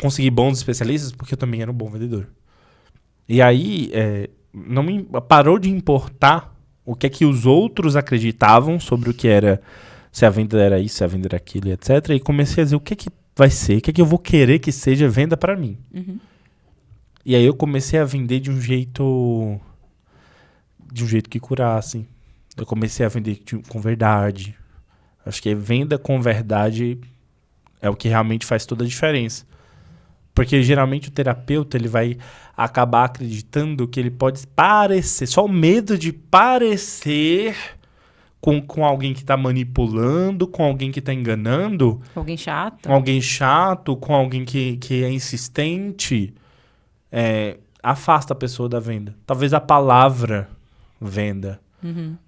Conseguir bons especialistas porque eu também era um bom vendedor. E aí, não me parou de importar o que é que os outros acreditavam sobre o que era, se a venda era isso, se a venda era aquilo, etc. E comecei a dizer, o que é que vai ser? O que é que eu vou querer que seja venda pra mim? E aí eu comecei a vender de um jeito que curasse. Eu comecei a vender com verdade. Acho que venda com verdade é o que realmente faz toda a diferença. Porque geralmente o terapeuta ele vai acabar acreditando que ele pode parecer, só o medo de parecer com alguém que está manipulando, com alguém que está enganando. Alguém chato. Com alguém chato, com alguém que é insistente, afasta a pessoa da venda. Talvez a palavra venda.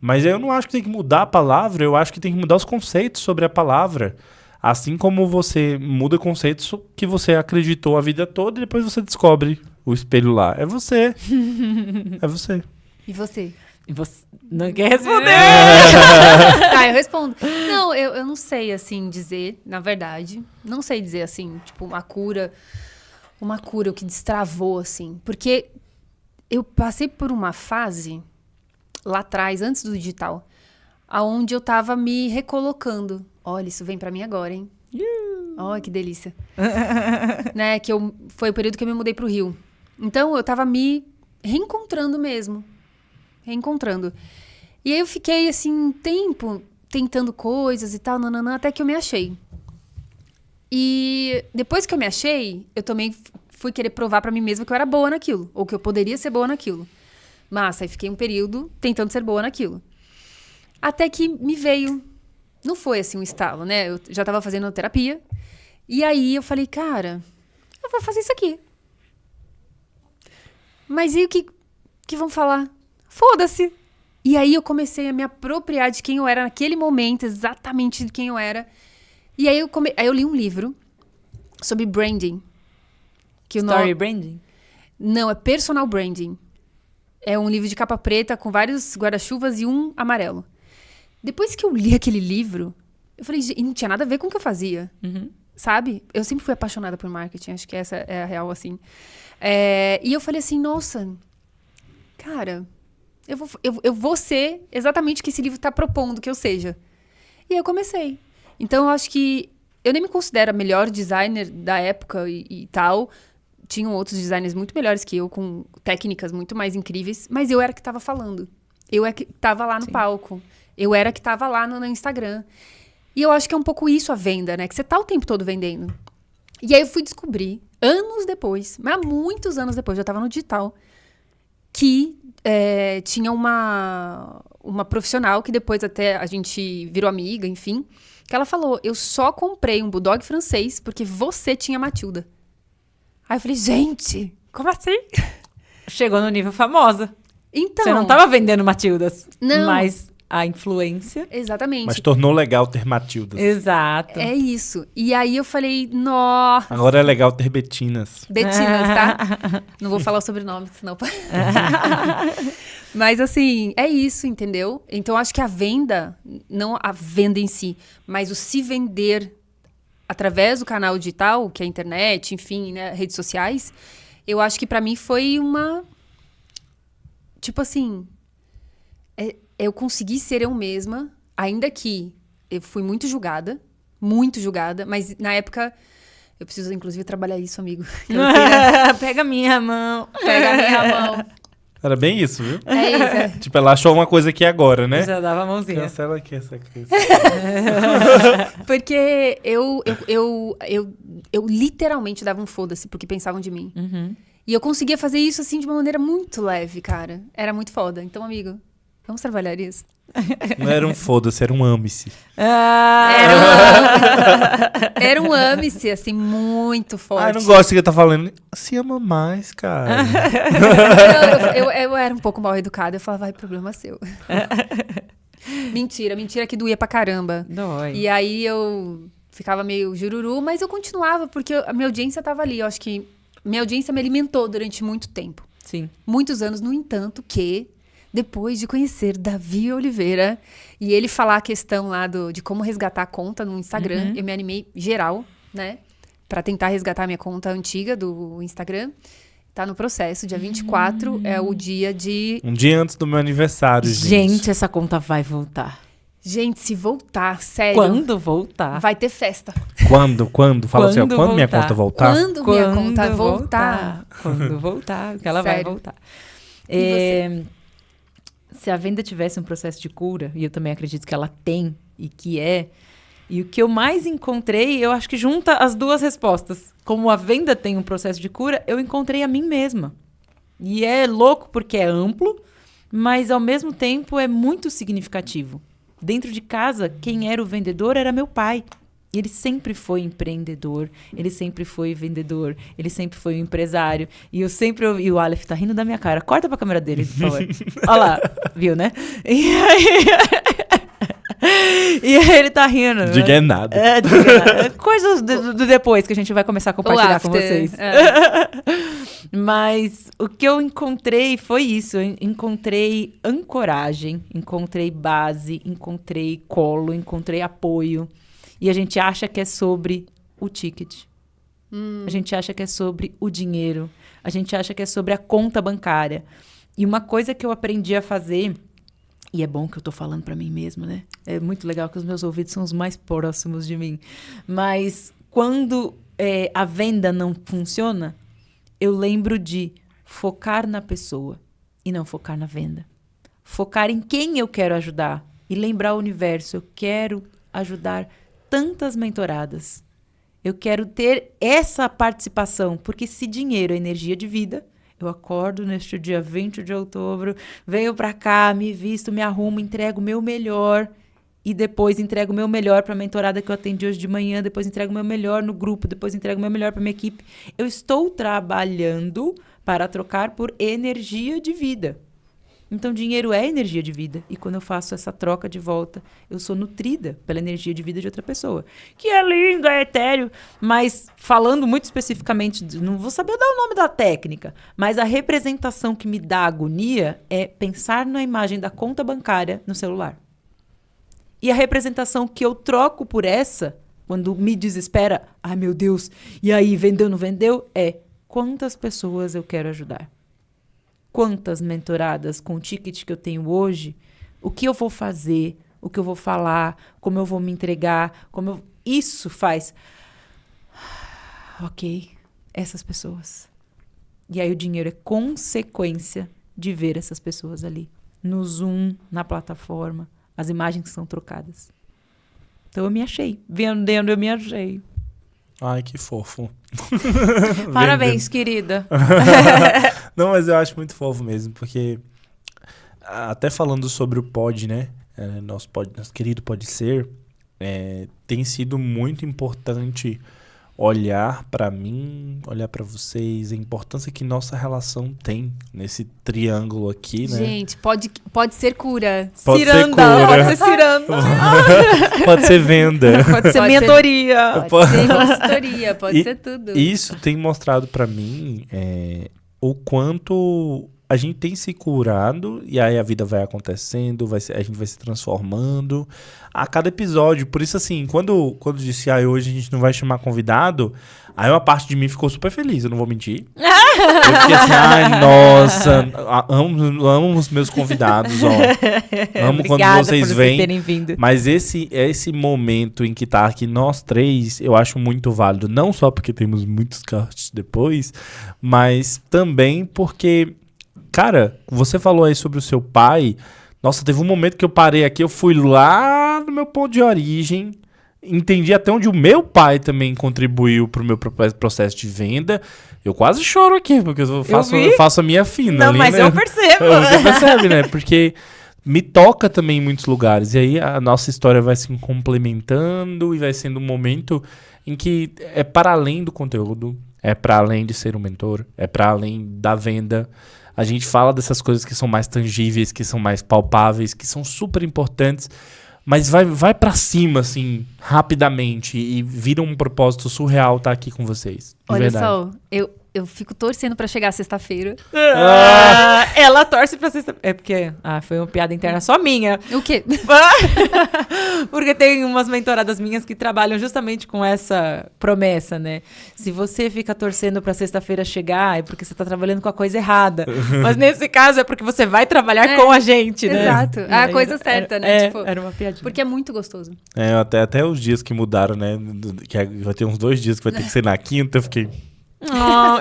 Mas eu não acho que tem que mudar a palavra, eu acho que tem que mudar os conceitos sobre a palavra. Assim como você muda conceitos que você acreditou a vida toda e depois você descobre o espelho lá. É você. É você. E você? E você não quer responder? Tá, eu respondo. Não, eu não sei, assim, dizer, na verdade. Não sei dizer, assim, tipo, uma cura, o que destravou, assim. Porque eu passei por uma fase, lá atrás, antes do digital, aonde eu tava me recolocando. Olha, isso vem pra mim agora, hein? Olha, que delícia. Né, foi o período que eu me mudei pro Rio. Então, eu tava me reencontrando mesmo. Reencontrando. E aí eu fiquei, assim, um tempo tentando coisas e tal, nananã, até que eu me achei. E depois que eu me achei, eu também fui querer provar pra mim mesma que eu era boa naquilo. Ou que eu poderia ser boa naquilo. Mas aí fiquei um período tentando ser boa naquilo. Até que me veio... Não foi assim um estalo, né? Eu já tava fazendo terapia. E aí eu falei, cara, eu vou fazer isso aqui. Mas e o que vão falar? Foda-se. E aí eu comecei a me apropriar de quem eu era naquele momento, exatamente de quem eu era. E aí eu li um livro sobre branding. Story branding? Não, é personal branding. É um livro de capa preta com vários guarda-chuvas e um amarelo. Depois que eu li aquele livro, eu falei, e não tinha nada a ver com o que eu fazia, sabe? Eu sempre fui apaixonada por marketing, acho que essa é a real, assim. E eu falei assim, nossa, cara, eu vou ser exatamente o que esse livro está propondo que eu seja. E aí eu comecei. Então, eu acho que eu nem me considero a melhor designer da época e tal. Tinham outros designers muito melhores que eu, com técnicas muito mais incríveis, mas eu era que estava falando. Eu era que estava lá no palco. Eu era que tava lá no Instagram. E eu acho que é um pouco isso a venda, né? Que você tá o tempo todo vendendo. E aí eu fui descobrir, anos depois, mas muitos anos depois, já tava no digital, que tinha uma profissional que depois até a gente virou amiga, enfim, que ela falou, eu só comprei um bulldog francês porque você tinha Matilda. Aí eu falei, gente, como assim? Chegou no nível famosa. Então... Você não tava vendendo Matildas. Não. Mas... a influência. Exatamente. Mas tornou legal ter Matildas. Exato. É isso. E aí eu falei, nossa. Agora é legal ter Betinas. Betinas, tá? Não vou falar o sobrenome, senão... Mas assim, é isso, entendeu? Então acho que a venda, não a venda em si, mas o se vender através do canal digital, que é a internet, enfim, né, redes sociais, eu acho que pra mim foi uma... Tipo assim... eu consegui ser eu mesma, ainda que eu fui muito julgada, mas na época, eu preciso inclusive trabalhar isso, amigo. Pega minha mão. Pega a minha mão. Era bem isso, viu? É isso. Tipo, ela achou uma coisa aqui agora, né? Já dava a mãozinha. Cancela aqui essa coisa. Porque eu literalmente dava um foda-se porque pensavam de mim. E eu conseguia fazer isso, assim, de uma maneira muito leve, cara. Era muito foda. Então, amigo... Vamos trabalhar isso? Não era um foda-se, era um ame-se. Era um ame-se, assim, muito forte. Eu não gosto que eu tá falando. Se ama mais, cara. Eu era um pouco mal educada. Eu falava, vai, problema seu. Mentira que doía pra caramba. Dói. E aí eu ficava meio jururu, mas eu continuava, porque a minha audiência tava ali. Eu acho que minha audiência me alimentou durante muito tempo. Sim. Muitos anos, no entanto, que... Depois de conhecer Davi Oliveira e ele falar a questão lá de como resgatar a conta no Instagram, eu me animei geral, né? Pra tentar resgatar a minha conta antiga do Instagram. Tá no processo, dia 24 é o dia de... Um dia antes do meu aniversário, gente. Gente, essa conta vai voltar. Gente, se voltar, sério. Quando voltar? Vai ter festa. Quando? Fala assim, ó, quando minha conta voltar? Quando minha conta voltar. Quando voltar, que ela Sério. vai voltar. E Se a venda tivesse um processo de cura, e eu também acredito que ela tem, e o que eu mais encontrei, eu acho que junta as duas respostas. Como a venda tem um processo de cura, eu encontrei a mim mesma. E é louco porque é amplo, mas ao mesmo tempo é muito significativo. Dentro de casa, quem era o vendedor era meu pai. Ele sempre foi empreendedor, ele sempre foi vendedor, ele sempre foi um empresário. E eu sempre ouvi... E o Aleph tá rindo da minha cara. Corta pra câmera dele, por favor. Olha lá, viu, né? E aí ele tá rindo. Diga é nada. Coisas do depois que a gente vai começar a compartilhar com vocês. Mas o que eu encontrei foi isso. Eu encontrei ancoragem, encontrei base, encontrei colo, encontrei apoio. E a gente acha que é sobre o ticket. A gente acha que é sobre o dinheiro. A gente acha que é sobre a conta bancária. E uma coisa que eu aprendi a fazer... E é bom que eu tô falando pra mim mesmo, né? É muito legal que os meus ouvidos são os mais próximos de mim. Mas quando a venda não funciona, eu lembro de focar na pessoa e não focar na venda. Focar em quem eu quero ajudar e lembrar o universo. Eu quero ajudar tantas mentoradas. Eu quero ter essa participação, porque se dinheiro é energia de vida... Eu acordo neste dia 20 de outubro, venho pra cá, me visto, me arrumo, entrego o meu melhor e depois entrego o meu melhor pra mentorada que eu atendi hoje de manhã, depois entrego o meu melhor no grupo, depois entrego o meu melhor pra minha equipe. Eu estou trabalhando para trocar por energia de vida. Então, dinheiro é energia de vida. E quando eu faço essa troca de volta, eu sou nutrida pela energia de vida de outra pessoa. Que é lindo, é etéreo. Mas, falando muito especificamente, não vou saber dar o nome da técnica, mas a representação que me dá agonia é pensar na imagem da conta bancária no celular. E a representação que eu troco por essa, quando me desespera, ai meu Deus, e aí, vendeu, não vendeu? É quantas pessoas eu quero ajudar. Quantas mentoradas com o ticket que eu tenho hoje, o que eu vou fazer, o que eu vou falar, como eu vou me entregar, isso faz... Ok, essas pessoas. E aí o dinheiro é consequência de ver essas pessoas ali. No Zoom, na plataforma, as imagens que são trocadas. Então eu me achei. Vendendo, eu me achei. Ai, que fofo. Parabéns, querida. Não, mas eu acho muito fofo mesmo, porque até falando sobre o Pode, né? Nosso querido Pode Ser, tem sido muito importante olhar pra mim, olhar pra vocês, a importância que nossa relação tem nesse triângulo aqui, né? Gente, pode ser cura. Pode ciranda, ser cura. pode ser ciranda. Pode ser venda. Pode ser Pode mentoria. Pode ser consultoria, pode ser tudo. Isso tem mostrado pra mim o quanto a gente tem se curado e aí a vida vai acontecendo, a gente vai se transformando a cada episódio. Por isso, assim, quando disse, hoje a gente não vai chamar convidado, aí uma parte de mim ficou super feliz, eu não vou mentir. Eu fiquei assim, nossa, amo os meus convidados, ó. Amo quando vocês vêm. Terem vindo. Mas esse momento em que tá aqui nós três, eu acho muito válido. Não só porque temos muitos cortes depois, mas também porque... Cara, você falou aí sobre o seu pai. Nossa, teve um momento que eu parei aqui, eu fui lá no meu ponto de origem, entendi até onde o meu pai também contribuiu pro meu você de venda. Eu quase choro aqui, porque eu faço a minha fina. Não, ali, mas né? eu percebo. Você percebe, né? Porque me toca também em muitos lugares. E aí a nossa história vai se complementando e vai sendo um momento em que é para além do conteúdo, é para além de ser um mentor, é para além da venda. A gente fala dessas coisas que são mais tangíveis, que são mais palpáveis, que são super importantes, mas vai pra cima, assim, rapidamente e vira um propósito surreal estar aqui com vocês. Olha verdade. só, eu fico torcendo pra chegar sexta-feira. Ela torce pra sexta-feira. É porque foi uma piada interna só minha. O quê? porque tem umas mentoradas minhas que trabalham justamente com essa promessa, né? Se você fica torcendo pra sexta-feira chegar, é porque você tá trabalhando com a coisa errada. Mas nesse caso é porque você vai trabalhar com a gente, né? Exato. É a coisa certa, né? Tipo, era uma piadinha. porque é muito gostoso. Até os dias que mudaram, né? Que vai ter uns 2 dias que vai ter que ser na quinta, eu fiquei...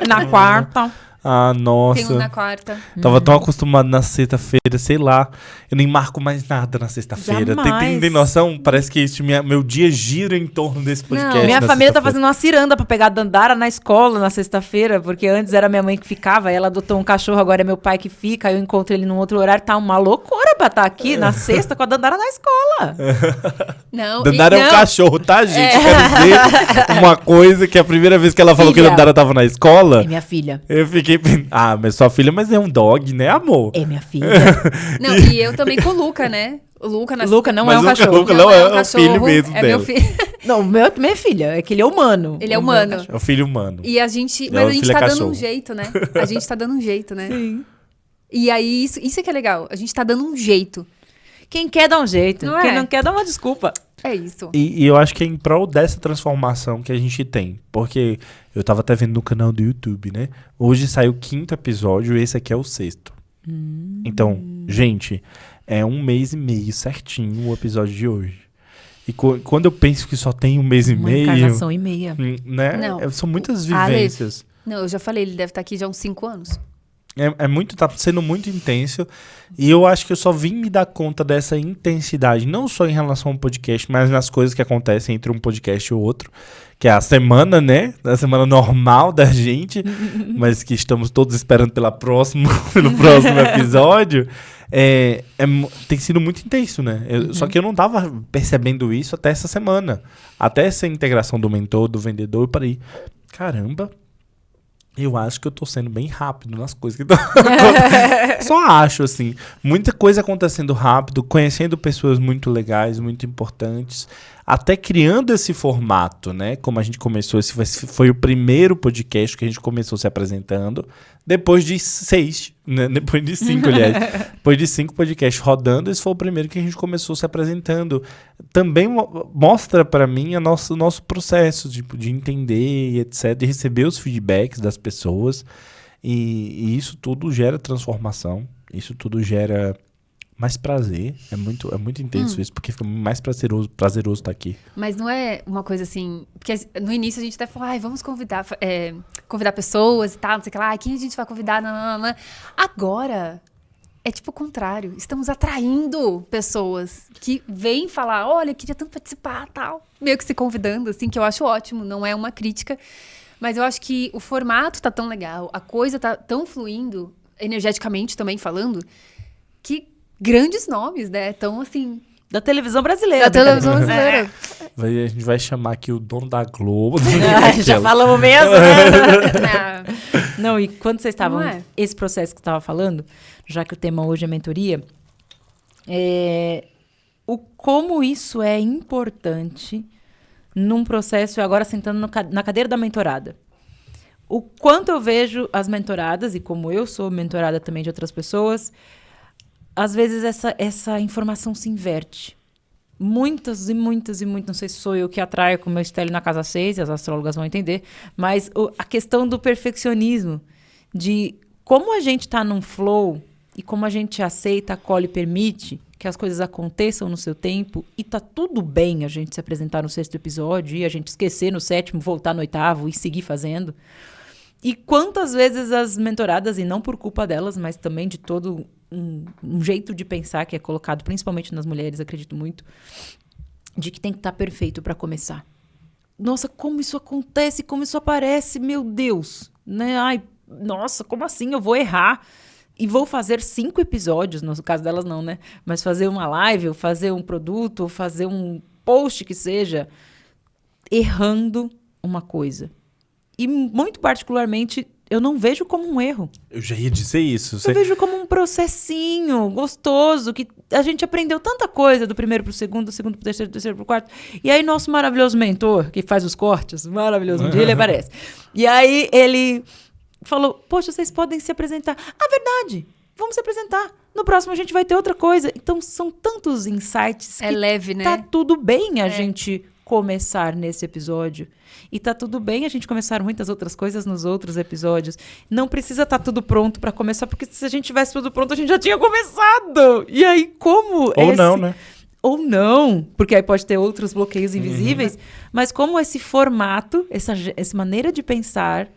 na quarta. Ah, nossa. Tem um na quarta. Tava tão acostumado na sexta-feira, sei lá. Eu nem marco mais nada na sexta-feira. Tem noção? Parece que meu dia gira em torno desse podcast. Minha família tá fazendo uma ciranda pra pegar a Dandara na escola na sexta-feira, porque antes era minha mãe que ficava, ela adotou um cachorro, agora é meu pai que fica, aí eu encontro ele num outro horário. Tá uma loucura pra estar aqui na sexta com a Dandara na escola. Não, Dandara é um cachorro, tá, gente? Quero dizer uma coisa que a primeira vez que ela falou que a Dandara tava na escola... É minha filha. Eu fiquei... Ah, mas sua filha, mas é um dog, né, amor? É minha filha. Não, e eu também com o Luca, né? O Luca não é um cachorro. O Luca não é o filho mesmo é dela. meu filho. Não, minha filha, é que ele é humano. Ele é humano. É o filho humano. E a gente... Mas a gente tá dando um jeito, né? A gente tá dando um jeito, né? Sim. E aí, isso que é legal. A gente tá dando um jeito. Quem quer dá um jeito. Não Quem é? não quer dá uma desculpa. É isso. E eu acho que é em prol dessa transformação que a gente tem. Porque eu tava até vendo no canal do YouTube, né? Hoje saiu o 5º episódio e esse aqui é o 6º. Então, gente, é 1 mês e meio certinho o episódio de hoje. E quando eu penso que só tem 1 mês e meio... Uma encarnação e meia. Né? Não. São muitas vivências. Não, eu já falei, ele deve estar aqui já há uns 5 anos. Tá sendo muito intenso. E eu acho que eu só vim me dar conta dessa intensidade, não só em relação ao podcast, mas nas coisas que acontecem entre um podcast e o outro. Que é a semana, né? A semana normal da gente, mas que estamos todos esperando pelo próximo episódio. Tem sido muito intenso, né? Só que eu não tava percebendo isso até essa semana. Até essa integração do mentor, do vendedor, eu parei. Caramba. Eu acho que eu tô sendo bem rápido nas coisas que estão acontecendo. Só acho, assim. Muita coisa acontecendo rápido, conhecendo pessoas muito legais, muito importantes. Até criando esse formato, né? Como a gente começou, esse foi o primeiro podcast que a gente começou se apresentando. Depois de 6, né? Depois de 5, aliás. Depois de 5 podcasts rodando, esse foi o primeiro que a gente começou se apresentando. Também mostra pra mim o nosso processo de entender e etc. De receber os feedbacks das pessoas. E isso tudo gera transformação. Isso tudo gera mais prazer. É muito intenso isso, porque fica mais prazeroso estar aqui. Mas não é uma coisa assim... Porque no início a gente até falou, vamos convidar pessoas e tal, não sei o que lá. Quem a gente vai convidar? Não. Agora, é tipo o contrário. Estamos atraindo pessoas que vêm falar, olha, eu queria tanto participar e tal. Meio que se convidando, assim, que eu acho ótimo. Não é uma crítica. Mas eu acho que o formato tá tão legal, a coisa tá tão fluindo, energeticamente também falando, que... Grandes nomes, né? Então, assim... Da televisão brasileira. Da televisão brasileira. A gente vai chamar aqui o dono da Globo. Já falamos mesmo, né? Não, e quando vocês estavam... Esse processo que você estava falando, já que o tema hoje é mentoria, como isso é importante num processo, agora sentando na cadeira da mentorada. O quanto eu vejo as mentoradas, e como eu sou mentorada também de outras pessoas... Às vezes essa informação se inverte. Muitas, não sei se sou eu que atraio com o meu estélio na casa 6, as astrólogas vão entender, mas a questão do perfeccionismo, de como a gente está num flow e como a gente aceita, acolhe e permite que as coisas aconteçam no seu tempo, e tá tudo bem a gente se apresentar no 6º episódio e a gente esquecer no 7º, voltar no 8º e seguir fazendo. E quantas vezes as mentoradas, e não por culpa delas, mas também de todo um jeito de pensar que é colocado, principalmente nas mulheres, acredito muito, de que tem que estar perfeito para começar. Nossa, como isso acontece, como isso aparece, meu Deus, né? Ai, nossa, como assim? Eu vou errar e vou fazer 5 episódios, no caso delas não, né? Mas fazer uma live, ou fazer um produto, ou fazer um post que seja, errando uma coisa. E muito particularmente, eu não vejo como um erro. Eu já ia dizer isso. Eu vejo como um processinho gostoso, que a gente aprendeu tanta coisa do primeiro pro segundo, do segundo pro terceiro, do terceiro pro quarto. E aí nosso maravilhoso mentor, que faz os cortes, maravilhoso, um dia ele aparece. E aí ele falou, poxa, vocês podem se apresentar. Ah, verdade, vamos se apresentar. no próximo a gente vai ter outra coisa. Então, são tantos insights que leve, né? tá tudo bem a gente começar nesse episódio. E tá tudo bem a gente começar muitas outras coisas nos outros episódios. Não precisa estar tudo pronto pra começar, porque se a gente tivesse tudo pronto, a gente já tinha começado. E aí, como... Ou não, né? Ou não, porque aí pode ter outros bloqueios invisíveis. Mas como esse formato, essa maneira de pensar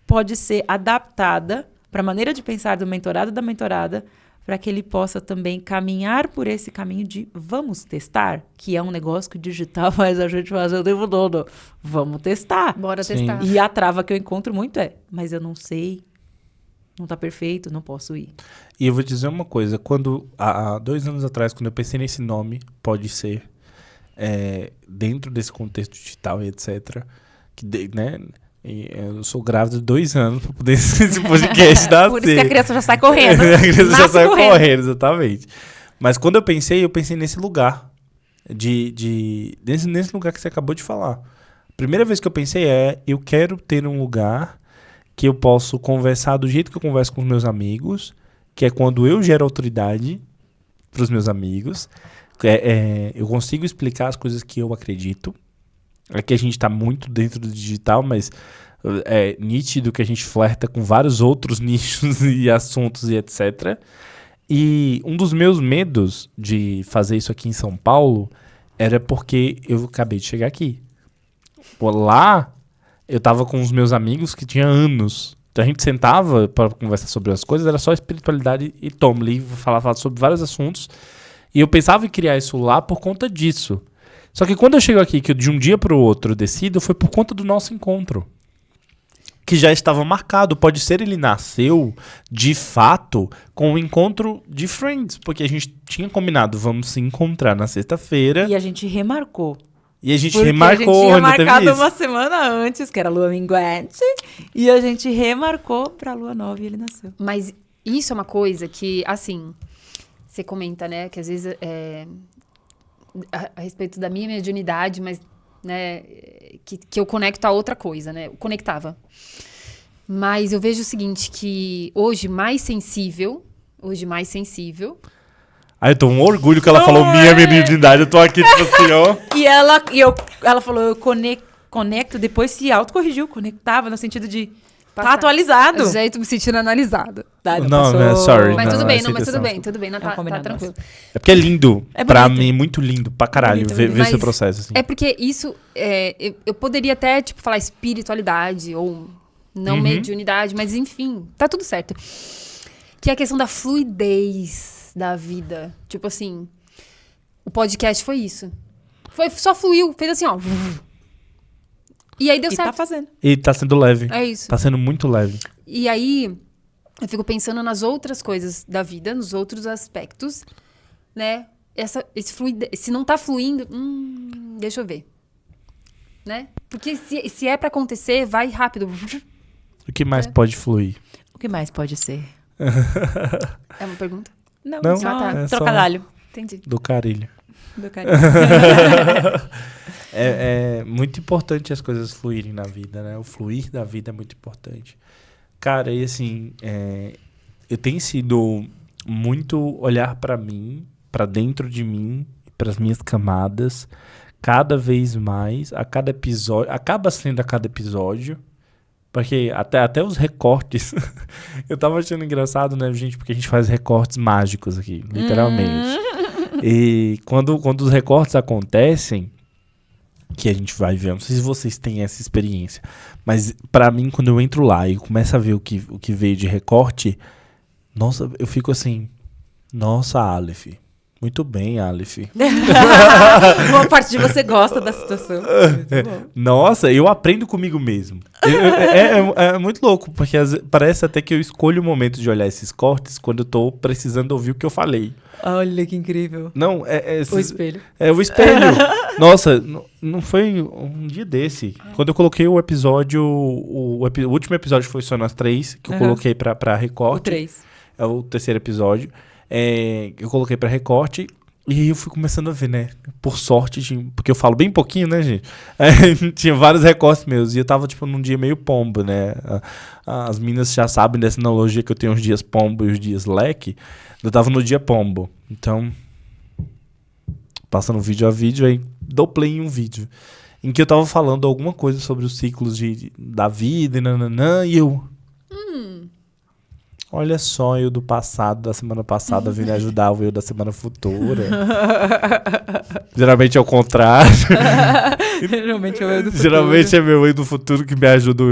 pode ser adaptada para a maneira de pensar do mentorado e da mentorada, para que ele possa também caminhar por esse caminho de vamos testar, que é um negócio que o digital faz a gente fazer o tempo todo. Vamos testar. Bora Sim. testar. E a trava que eu encontro muito mas eu não sei, não tá perfeito, não posso ir. E eu vou dizer uma coisa, há 2 anos atrás, quando eu pensei nesse nome, pode ser, dentro desse contexto digital e etc., né? E eu sou grávida de 2 anos para poder esse podcast nascer. Por isso que a criança já sai correndo. A criança já sai correndo, exatamente. Mas quando eu pensei nesse lugar. Nesse lugar que você acabou de falar. A primeira vez que eu pensei eu quero ter um lugar que eu posso conversar do jeito que eu converso com os meus amigos, que é quando eu gero autoridade para os meus amigos. Eu consigo explicar as coisas que eu acredito. Aqui a gente está muito dentro do digital, mas é nítido que a gente flerta com vários outros nichos e assuntos e etc. E um dos meus medos de fazer isso aqui em São Paulo era porque eu acabei de chegar aqui. Lá, eu tava com os meus amigos que tinha anos. Então a gente sentava para conversar sobre as coisas, era só espiritualidade e toma ali, falava sobre vários assuntos. E eu pensava em criar isso lá por conta disso. Só que quando eu chego aqui, que de um dia para o outro eu decido, foi por conta do nosso encontro. Que já estava marcado. Pode ser ele nasceu, de fato, com o encontro de Friends. Porque a gente tinha combinado, vamos se encontrar na sexta-feira. E a gente remarcou. E a gente porque remarcou. A gente tinha marcado isso. uma semana antes, que era a lua minguante. E a gente remarcou pra lua nova e ele nasceu. Mas isso é uma coisa que, assim, você comenta, né? Que às vezes... a respeito da minha mediunidade, mas, né, que eu conecto a outra coisa, né? Eu conectava. Mas eu vejo o seguinte, que hoje mais sensível... Eu tô um orgulho que ela falou minha mediunidade. Eu tô aqui, tipo assim, ó. E ela falou, eu conecto, depois se autocorrigiu, conectava, no sentido de... Tá atualizado. Eu já tô me sentindo analisada. Não, sorry. Mas não, tudo bem, aceitação. tudo bem, não, tá tranquilo. É porque é lindo. É pra bonito. mim, muito lindo. Pra caralho, Bonito, ver bonito. esse processo. Assim. É porque isso, eu poderia até, tipo, falar espiritualidade ou não mediunidade, mas enfim, tá tudo certo. Que é a questão da fluidez da vida. Tipo assim, o podcast foi isso. Só fluiu, fez assim, ó. E aí deu certo. Tá fazendo. E tá sendo leve. É isso. Tá sendo muito leve. E aí, eu fico pensando nas outras coisas da vida, nos outros aspectos, né? Se não tá fluindo, deixa eu ver. Né? Porque se é pra acontecer, vai rápido. O que mais pode fluir? O que mais pode ser? É uma pergunta? Não, só é só- trocadalho. Entendi. Do carilho. Do carinho. É muito importante as coisas fluírem na vida, né? O fluir da vida é muito importante. Cara, e assim, eu tenho sido muito olhar pra mim, pra dentro de mim, pras minhas camadas, cada vez mais, a cada episódio, acaba sendo a cada episódio, porque até os recortes, eu tava achando engraçado, né, gente, porque a gente faz recortes mágicos aqui, literalmente. E quando os recortes acontecem, que a gente vai ver, eu não sei se vocês têm essa experiência, mas pra mim, quando eu entro lá e começo a ver o que veio de recorte, nossa, eu fico assim, nossa, Aleph, muito bem, Aleph. Uma parte de você gosta da situação. Muito bom. Nossa, eu aprendo comigo mesmo. É muito louco, porque parece até que eu escolho o momento de olhar esses cortes quando eu tô precisando ouvir o que eu falei. Olha que incrível. Não, O espelho. É o espelho. Nossa, não foi um dia desse. Quando eu coloquei o episódio, o último episódio foi só nós 3, que eu coloquei pra recorte. O 3. É o terceiro episódio. Eu coloquei pra recorte. E aí eu fui começando a ver, né? Por sorte, porque eu falo bem pouquinho, né, gente? Tinha vários recortes meus. E eu tava, tipo, num dia meio pombo, né? As meninas já sabem dessa analogia que eu tenho os dias pombo e os dias leque. Eu tava no dia pombo. Então, passando vídeo a vídeo, aí dou play em um vídeo. Em que eu tava falando alguma coisa sobre os ciclos da vida e nananã. E eu... Olha só, eu do passado, da semana passada, vim ajudar o eu da semana futura. Geralmente é o contrário. Geralmente é o eu do futuro. Geralmente é meu eu do futuro que me ajuda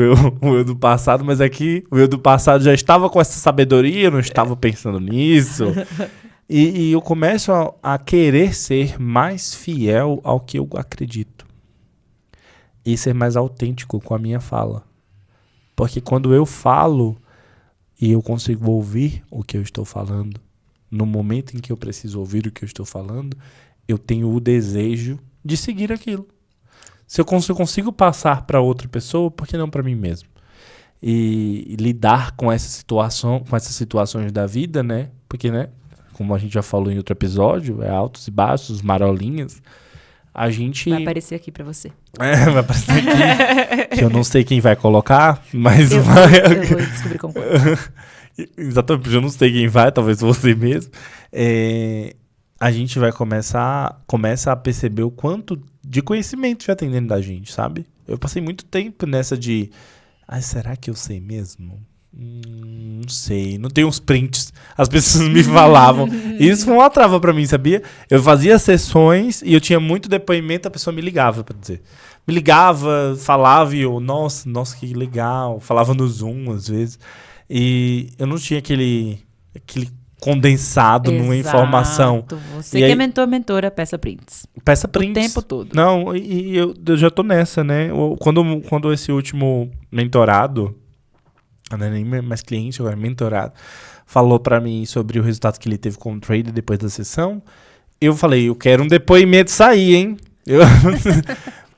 o eu do passado, mas aqui o eu do passado já estava com essa sabedoria, eu não estava pensando nisso. E eu começo a querer ser mais fiel ao que eu acredito. E ser mais autêntico com a minha fala. Porque quando eu falo... E eu consigo ouvir o que eu estou falando. No momento em que eu preciso ouvir o que eu estou falando, eu tenho o desejo de seguir aquilo. Se eu consigo passar para outra pessoa, por que não para mim mesmo? E lidar com essa situação, com essas situações da vida, né? Porque, né? Como a gente já falou em outro episódio, é altos e baixos, marolinhas. A gente... Vai aparecer aqui pra você. Vai aparecer aqui. Que eu não sei quem vai colocar, mas eu vai... Eu vou descobrir como. Exatamente, porque eu não sei quem vai, talvez você mesmo. A gente vai começa a perceber o quanto de conhecimento já tem dentro da gente, sabe? Eu passei muito tempo nessa de... será que eu sei mesmo? Não sei, não tem uns prints. As pessoas me falavam. Isso foi uma trava pra mim, sabia? Eu fazia sessões e eu tinha muito depoimento, a pessoa me ligava pra dizer. Me ligava, falava e eu, nossa, que legal. Falava no Zoom às vezes. E eu não tinha aquele condensado numa informação. Você que é mentora, peça prints. Peça prints. O tempo todo. Não, e eu já tô nessa, né? Quando esse último mentorado, não é nem mais cliente, agora mentorado, falou pra mim sobre o resultado que ele teve com o trader depois da sessão, eu falei, eu quero um depoimento sair, hein?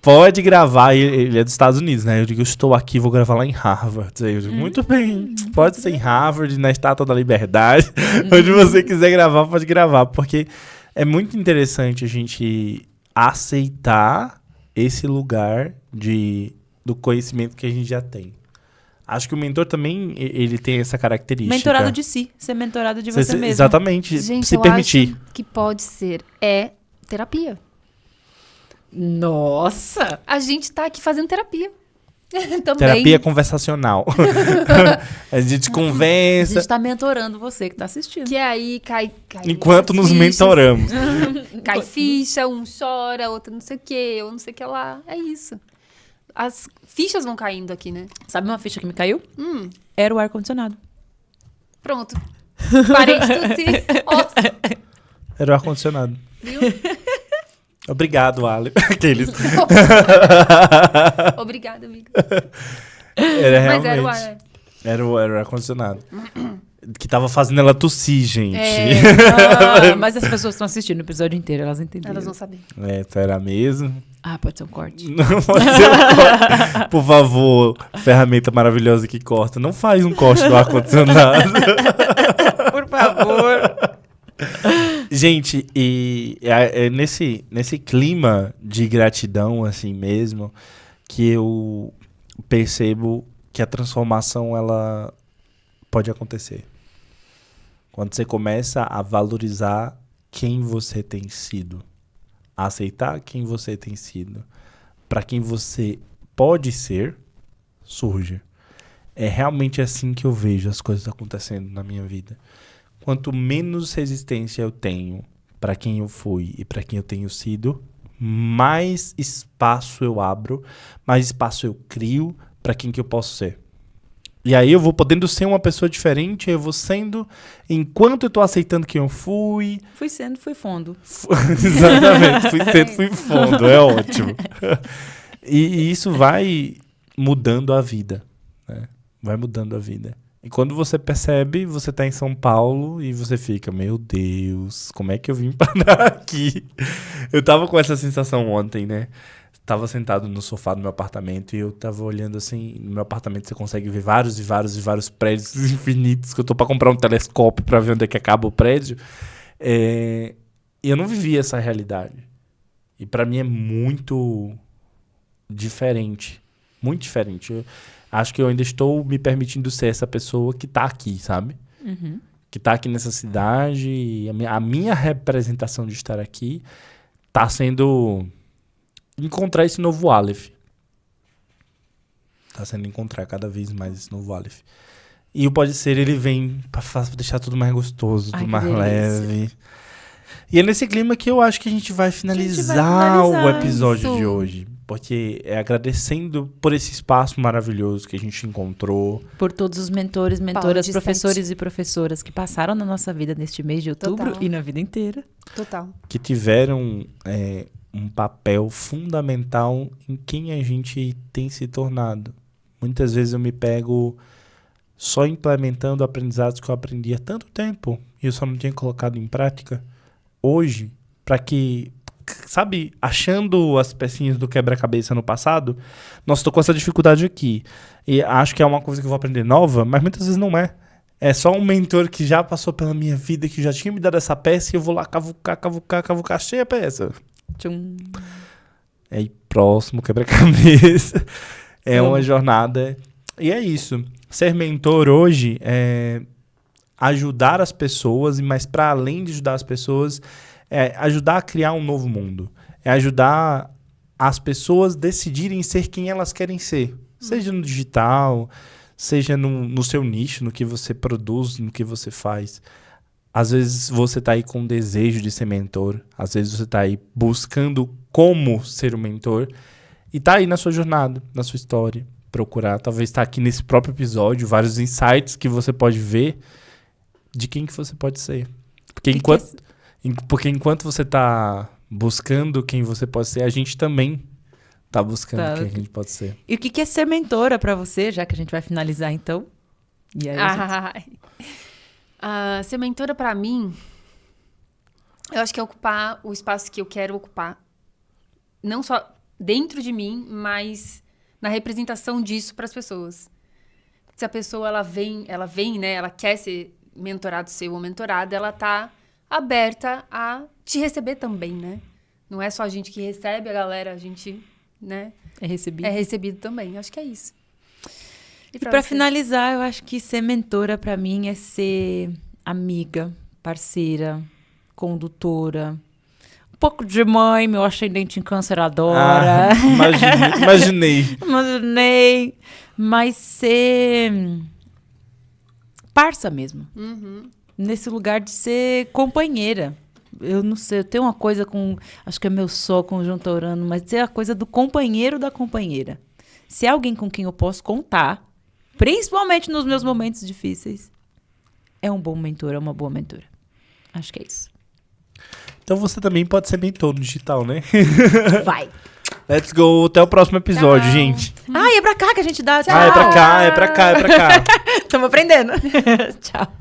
Pode gravar, ele é dos Estados Unidos, né? Eu digo, eu estou aqui, vou gravar lá em Harvard. Eu digo, muito bem, pode ser em Harvard, na Estátua da Liberdade, onde você quiser gravar, pode gravar, porque é muito interessante a gente aceitar esse lugar do conhecimento que a gente já tem. Acho que o mentor também, ele tem essa característica. Mentorado de si, ser mentorado de você mesmo. Exatamente, gente, se permitir. Acho que pode ser, terapia. Nossa! A gente tá aqui fazendo terapia. Também. Terapia conversacional. A gente conversa. A gente tá mentorando você que tá assistindo. Que aí cai enquanto nos fichas. mentoramos. Cai ficha, um chora, outro não sei o que, ou não sei o que lá. É isso. As fichas vão caindo aqui, né? Sabe uma ficha que me caiu? Era o ar-condicionado. Pronto. Parei de tossir. Nossa. Era o ar-condicionado. Viu? Obrigado, Ale. Aqueles. Obrigada, amiga. Era realmente. Mas era o ar. Era o ar-condicionado. Que tava fazendo ela tossir, gente. Mas as pessoas estão assistindo o episódio inteiro, elas entenderam. Elas vão saber. Era mesmo. Pode ser um corte. Não pode ser um corte. Por favor, ferramenta maravilhosa que corta. Não faz um corte do ar-condicionado. Por favor. Gente, e é nesse clima de gratidão, assim mesmo, que eu percebo que a transformação, ela pode acontecer. Quando você começa a valorizar quem você tem sido, a aceitar quem você tem sido, para quem você pode ser, surge. É realmente assim que eu vejo as coisas acontecendo na minha vida. Quanto menos resistência eu tenho para quem eu fui e para quem eu tenho sido, mais espaço eu abro, mais espaço eu crio para quem que eu posso ser. E aí eu vou podendo ser uma pessoa diferente, eu vou sendo, enquanto eu tô aceitando quem eu fui... Fui sendo, fui fundo. Exatamente, fui sendo, fui fundo, é ótimo. E isso vai mudando a vida, né? Vai mudando a vida. E quando você percebe, você tá em São Paulo e você fica, meu Deus, como é que eu vim parar aqui? Eu tava com essa sensação ontem, né? Tava sentado no sofá do meu apartamento e eu tava olhando assim, no meu apartamento você consegue ver vários e vários e vários prédios infinitos, que eu tô pra comprar um telescópio pra ver onde é que acaba o prédio. eu não vivi essa realidade. E pra mim é muito diferente. Muito diferente. Eu acho que eu ainda estou me permitindo ser essa pessoa que tá aqui, sabe? Que tá aqui nessa cidade. E a minha representação de estar aqui tá sendo encontrar esse novo Aleph. Tá sendo encontrar cada vez mais esse novo Aleph. E o Pode Ser, ele vem pra deixar tudo mais gostoso, tudo mais leve. E é nesse clima que eu acho que a gente vai finalizar o episódio de hoje. Porque é agradecendo por esse espaço maravilhoso que a gente encontrou. Por todos os mentores, mentoras, professores e professoras que passaram na nossa vida neste mês de outubro e na vida inteira. Total. Que tiveram um papel fundamental em quem a gente tem se tornado. Muitas vezes eu me pego só implementando aprendizados que eu aprendi há tanto tempo e eu só não tinha colocado em prática. Hoje, para que, sabe, achando as pecinhas do quebra-cabeça no passado, nossa, tô com essa dificuldade aqui. E acho que é uma coisa que eu vou aprender nova, mas muitas vezes não é. É só um mentor que já passou pela minha vida, que já tinha me dado essa peça e eu vou lá cavucar, achei a peça. Tchum. Aí, próximo quebra-cabeça. É uma jornada. E é isso. Ser mentor hoje é ajudar as pessoas, mas para além de ajudar as pessoas, é ajudar a criar um novo mundo. É ajudar as pessoas decidirem ser quem elas querem ser. Seja no digital, seja no seu nicho, no que você produz, no que você faz. Às vezes você tá aí com desejo de ser mentor. Às vezes você tá aí buscando como ser um mentor. E tá aí na sua jornada, na sua história. Procurar, talvez tá aqui nesse próprio episódio, vários insights que você pode ver de quem que você pode ser. Porque enquanto você tá buscando quem você pode ser, a gente também tá buscando quem a gente pode ser. E o que é ser mentora pra você, já que a gente vai finalizar então? E aí, ser mentora pra mim, eu acho que é ocupar o espaço que eu quero ocupar. Não só dentro de mim, mas na representação disso para as pessoas. Se a pessoa ela vem, né, ela quer ser mentorado seu ou mentorada, ela tá aberta a te receber também, né? Não é só a gente que recebe, a galera, a gente, né? É recebido também. Acho que é isso. E para finalizar, eu acho que ser mentora para mim é ser amiga, parceira, condutora. Um pouco de mãe, meu ascendente em câncer adora. Imaginei. Mas ser parça mesmo. Nesse lugar de ser companheira. Eu não sei, eu tenho uma coisa com... Acho que é meu sol conjunto Urano, mas ser a coisa do companheiro da companheira. Se é alguém com quem eu posso contar, principalmente nos meus momentos difíceis, é um bom mentor, é uma boa mentora. Acho que é isso. Então você também pode ser mentor no digital, né? Vai. Let's go. Até o próximo episódio, gente. É pra cá que a gente dá. Tchau. É pra cá. Estamos aprendendo. Tchau.